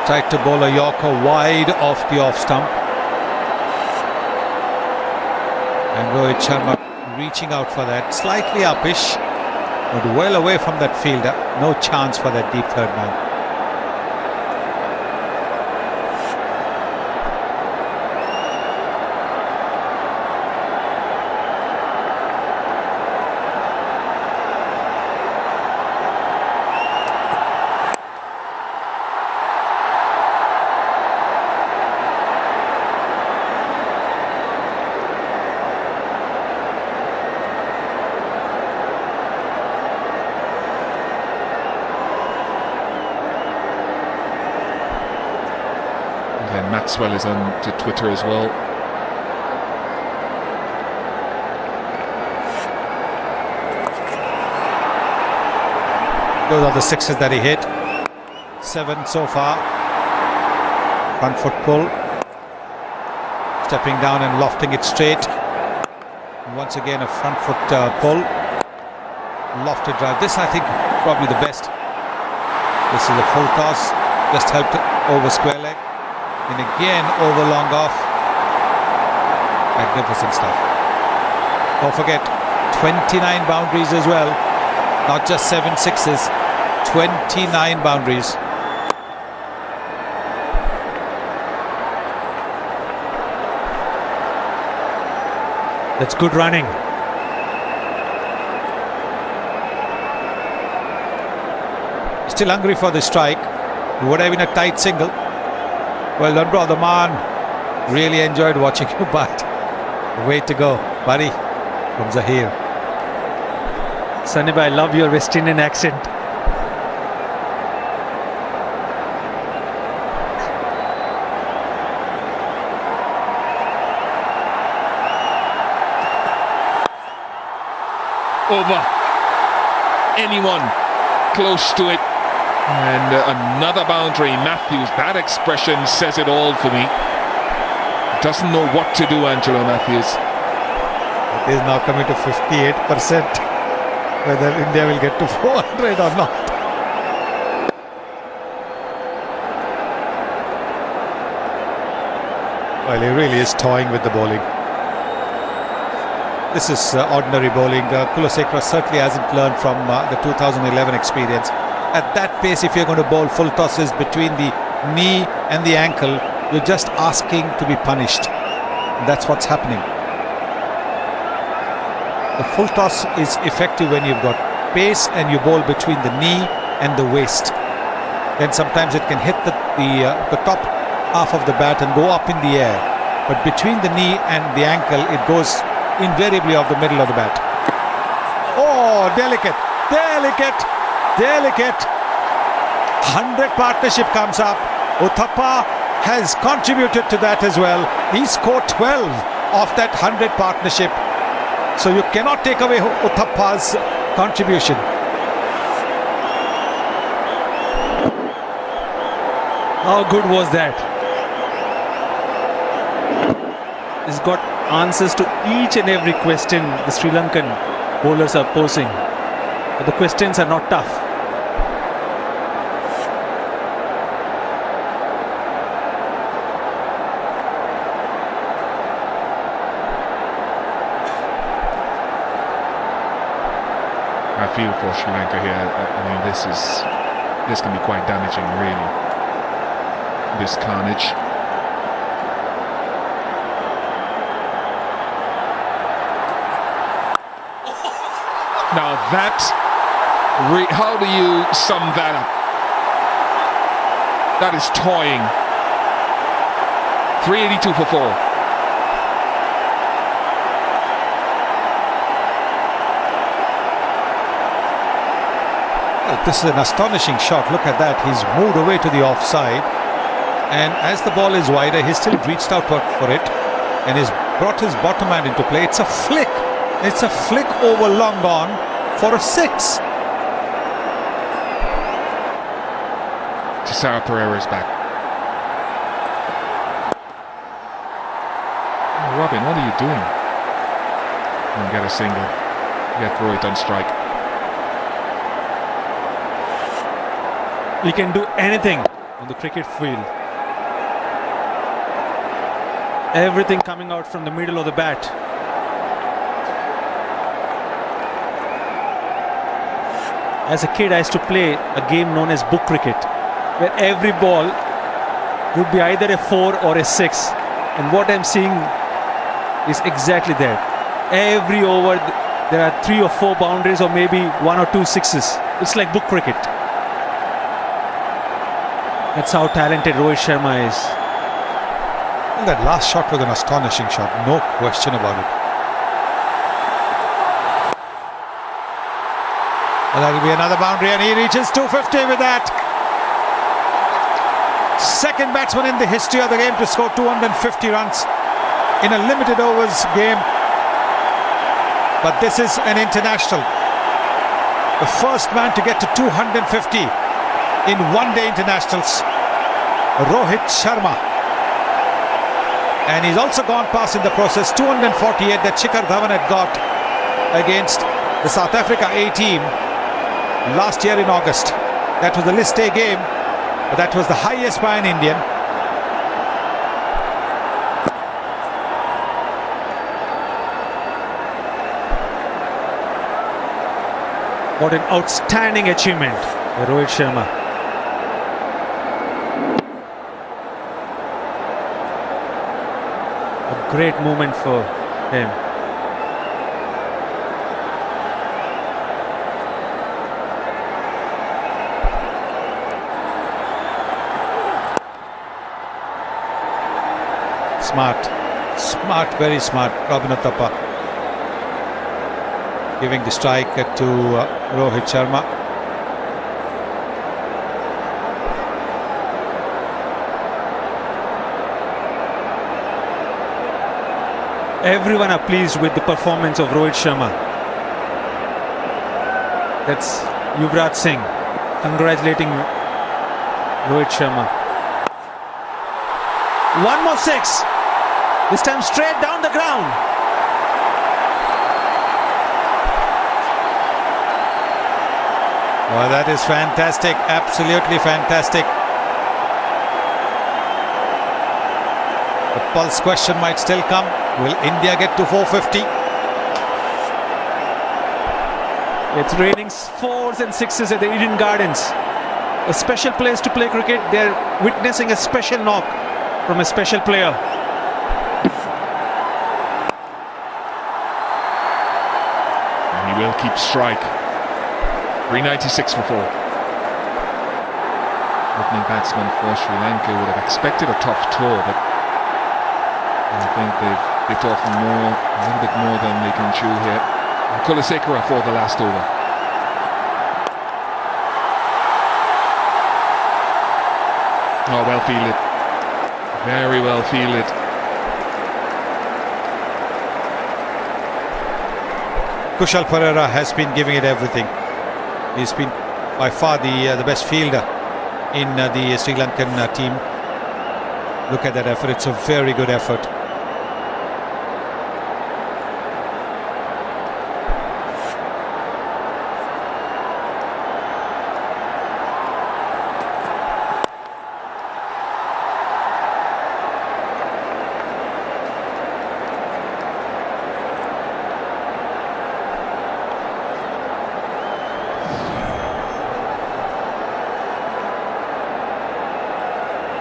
Tried to bowl a Yorker wide off the off stump. And Rohit Sharma reaching out for that. Slightly uppish, but well away from that fielder. No chance for that deep third man. And Maxwell is on to Twitter as well. Those are the 6s that he hit. 7 so far. Front foot pull. Stepping down and lofting it straight. Once again a front foot pull. Lofted drive. This, I think, probably the best. This is a full toss. Just helped over square leg. And again over long off. Magnificent stuff. Don't forget, 29 boundaries as well. Not just 7 6s. 29 boundaries. That's good running. Still hungry for the strike. It would have been a tight single. Well done, brother man. Really enjoyed watching you bat. Way to go, buddy, from Zahir. Sanib, I love your West Indian accent. Over anyone close to it. And another boundary. Matthews, that expression says it all for me. Doesn't know what to do, Angelo Matthews. It is now coming to 58%. Whether India will get to 400 or not. Well, he really is toying with the bowling. This is ordinary bowling. Kulsekara certainly hasn't learned from the 2011 experience. At that pace, if you're going to bowl full tosses between the knee and the ankle, you're just asking to be punished. That's what's happening. The full toss is effective when you've got pace and you bowl between the knee and the waist. Then sometimes it can hit the top half of the bat and go up in the air. But between the knee and the ankle, it goes invariably off the middle of the bat. Oh, delicate, delicate, delicate. 100 partnership comes up. Uthappa has contributed to that as well. He scored 12 off that 100 partnership. So you cannot take away Uthappa's contribution. How good was that? He's got answers to each and every question the Sri Lankan bowlers are posing. But the questions are not tough. I feel for Sri Lanka here. I mean, this can be quite damaging, really. This carnage. Now that, how do you sum that up? That is toying. 382 for 4. This is an astonishing shot. Look at that. He's moved away to the offside, and as the ball is wider, he's still reached out for it and has brought his bottom hand into play. It's a flick. It's a flick over long on for a 6. Sarah Pereira's back. Oh, Robin, what are you doing? And get a single. Get Rohit on strike. He can do anything on the cricket field. Everything coming out from the middle of the bat. As a kid, I used to play a game known as book cricket, where every ball would be either a 4 or a 6. And what I'm seeing is exactly that. Every over, there are 3 or 4 boundaries or maybe 1 or 2 sixes. It's like book cricket. That's how talented Rohit Sharma is. And that last shot was an astonishing shot, no question about it. And that'll be another boundary, and he reaches 250 with that. Second batsman in the history of the game to score 250 runs in a limited overs game. But this is an international. The first man to get to 250 in one-day internationals, Rohit Sharma. And he's also gone past in the process 248 that Shikhar Dhawan had got against the South Africa A team last year in August. That was the list A game, but that was the highest by an Indian. What an outstanding achievement by Rohit Sharma. A great moment for him. Smart, very smart. Robin Uthappa giving the strike to Rohit Sharma. Everyone are pleased with the performance of Rohit Sharma. That's Virat Singh congratulating Rohit Sharma. One more 6. This time straight down the ground. Well, that is fantastic. Absolutely fantastic. The pulse question might still come. Will India get to 450? It's raining 4s and 6s at the Eden Gardens. A special place to play cricket. They're witnessing a special knock from a special player. And he will keep strike. 396 for 4. Opening batsman for Sri Lanka would have expected a tough tour, but I think they've bit off a little bit more than they can chew here. Kulasekara for the last over. Oh, well fielded. Very well fielded. Kushal Perera has been giving it everything. He's been by far the best fielder in the Sri Lankan team. Look at that effort. It's a very good effort.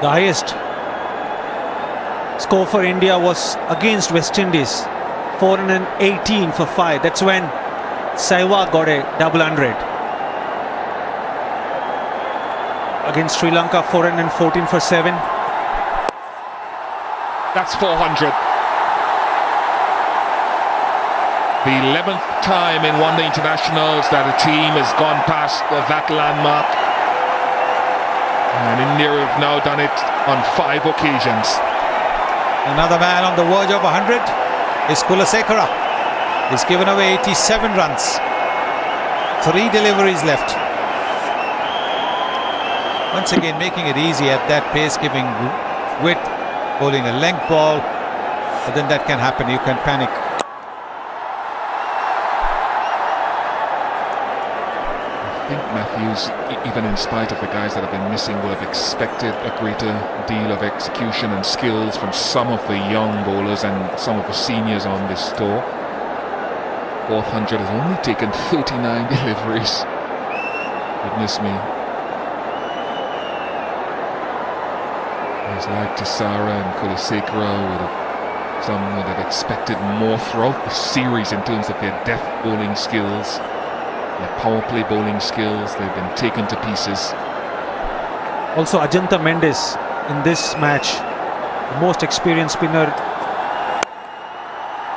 The highest score for India was against West Indies, 418 for 5. That's when Sehwag got a double 100. Against Sri Lanka, 414 for 7. That's 400. The 11th time in one-day internationals that a team has gone past that landmark. And India have now done it on 5 occasions. Another man on the verge of 100 is Kulasekara. He's given away 87 runs. 3 deliveries left. Once again making it easy at that pace, giving width, bowling a length ball. But then that can happen, you can panic. I think Matthews, even in spite of the guys that have been missing, would have expected a greater deal of execution and skills from some of the young bowlers and some of the seniors on this tour. 400 has only taken 39 deliveries. Goodness me. Guys like Tisara and Kulasekara some would have expected more throughout the series in terms of their death bowling skills. Their power play bowling skills, they've been taken to pieces. Also Ajanta Mendes in this match, the most experienced spinner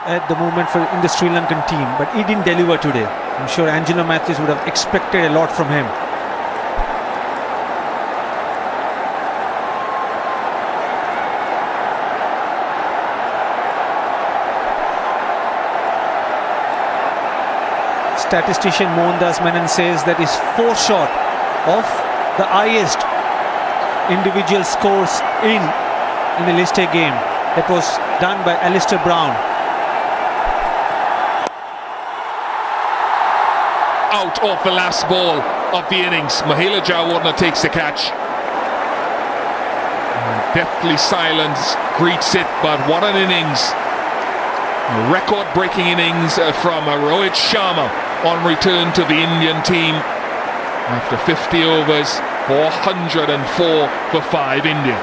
at the moment in the Sri Lankan team, but he didn't deliver today. I'm sure Angelo Matthews would have expected a lot from him. Statistician Mohandas Menon says that is 4 short of the highest individual scores in the List A game that was done by Alistair Brown. Out of the last ball of the innings, Mahela Jayawardene takes the catch. Deathly silence greets it, but what an innings. A record-breaking innings from Rohit Sharma on return to the Indian team. After 50 overs, 404 for 5 India.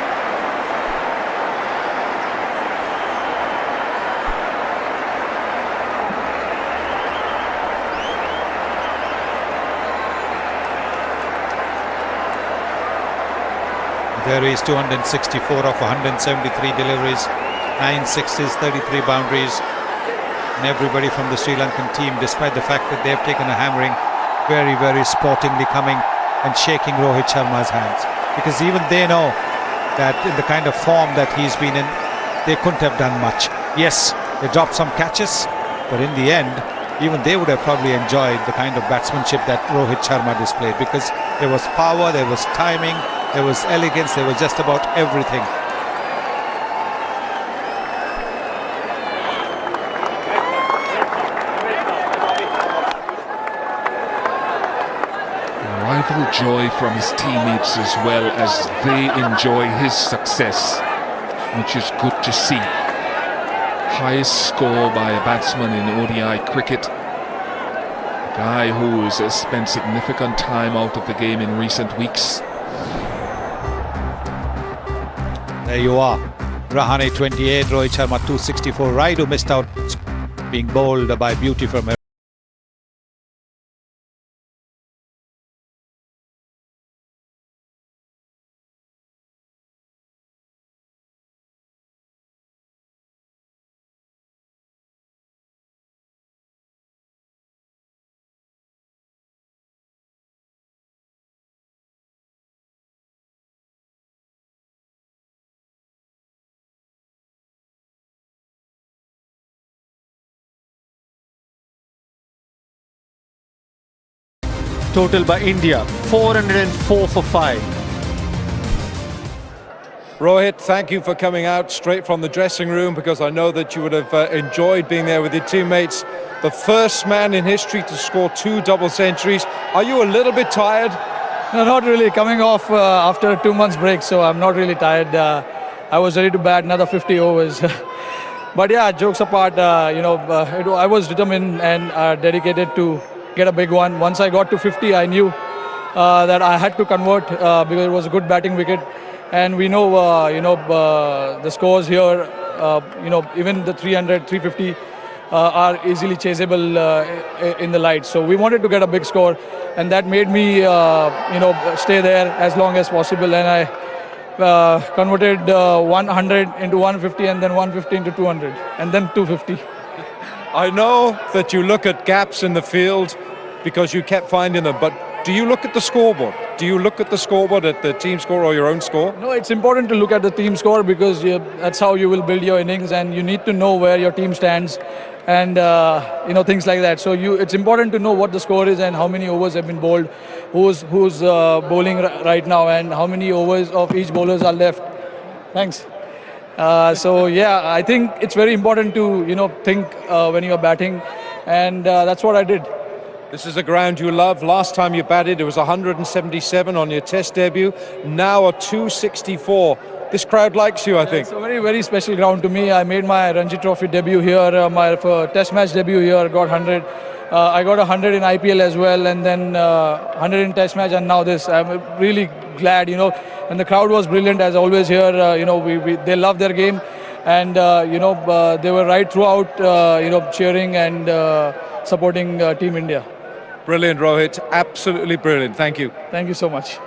There is 264 of 173 deliveries, 9 sixes, 33 boundaries. And everybody from the Sri Lankan team, despite the fact that they've taken a hammering, very, very sportingly coming and shaking Rohit Sharma's hands. Because even they know that in the kind of form that he's been in, they couldn't have done much. Yes, they dropped some catches, but in the end, even they would have probably enjoyed the kind of batsmanship that Rohit Sharma displayed, because there was power, there was timing, there was elegance, there was just about everything. Rival joy from his teammates as well as they enjoy his success, which is good to see. Highest score by a batsman in ODI cricket. A guy who has spent significant time out of the game in recent weeks. There you are. Rahane 28, Rohit Sharma 264. Right, who missed out being bowled by beauty from him. Total by India, 404 for 5. Rohit, thank you for coming out straight from the dressing room, because I know that you would have enjoyed being there with your teammates. The first man in history to score 2 double centuries. Are you a little bit tired? No, not really. Coming off after a 2 months break, so I'm not really tired. I was ready to bat another 50 overs. But yeah, jokes apart, I was determined and dedicated to get a big one. Once I got to 50, I knew that I had to convert because it was a good batting wicket. And we know, the scores here, even the 300, 350 are easily chaseable in the lights. So we wanted to get a big score, and that made me, stay there as long as possible. And I converted 100 into 150, and then 150 into 200, and then 250. I know that you look at gaps in the field because you kept finding them, but do you look at the scoreboard? Do you look at the scoreboard, at the team score or your own score? No, it's important to look at the team score, because that's how you will build your innings, and you need to know where your team stands, and things like that. So it's important to know what the score is and how many overs have been bowled, who's bowling right now, and how many overs of each bowlers are left. Thanks. So yeah, I think it's very important to think when you're batting, and that's what I did. This is a ground you love. Last time you batted, it was 177 on your Test debut. Now a 264. This crowd likes you, I think. It's a very, very special ground to me. I made my Ranji Trophy debut here, my Test match debut here, got 100. I got 100 in IPL as well, and then 100 in Test match, and now this. I'm really glad, and the crowd was brilliant as always here. They love their game, and they were right throughout, cheering and supporting Team India. Brilliant, Rohit. Absolutely brilliant. Thank you. Thank you so much.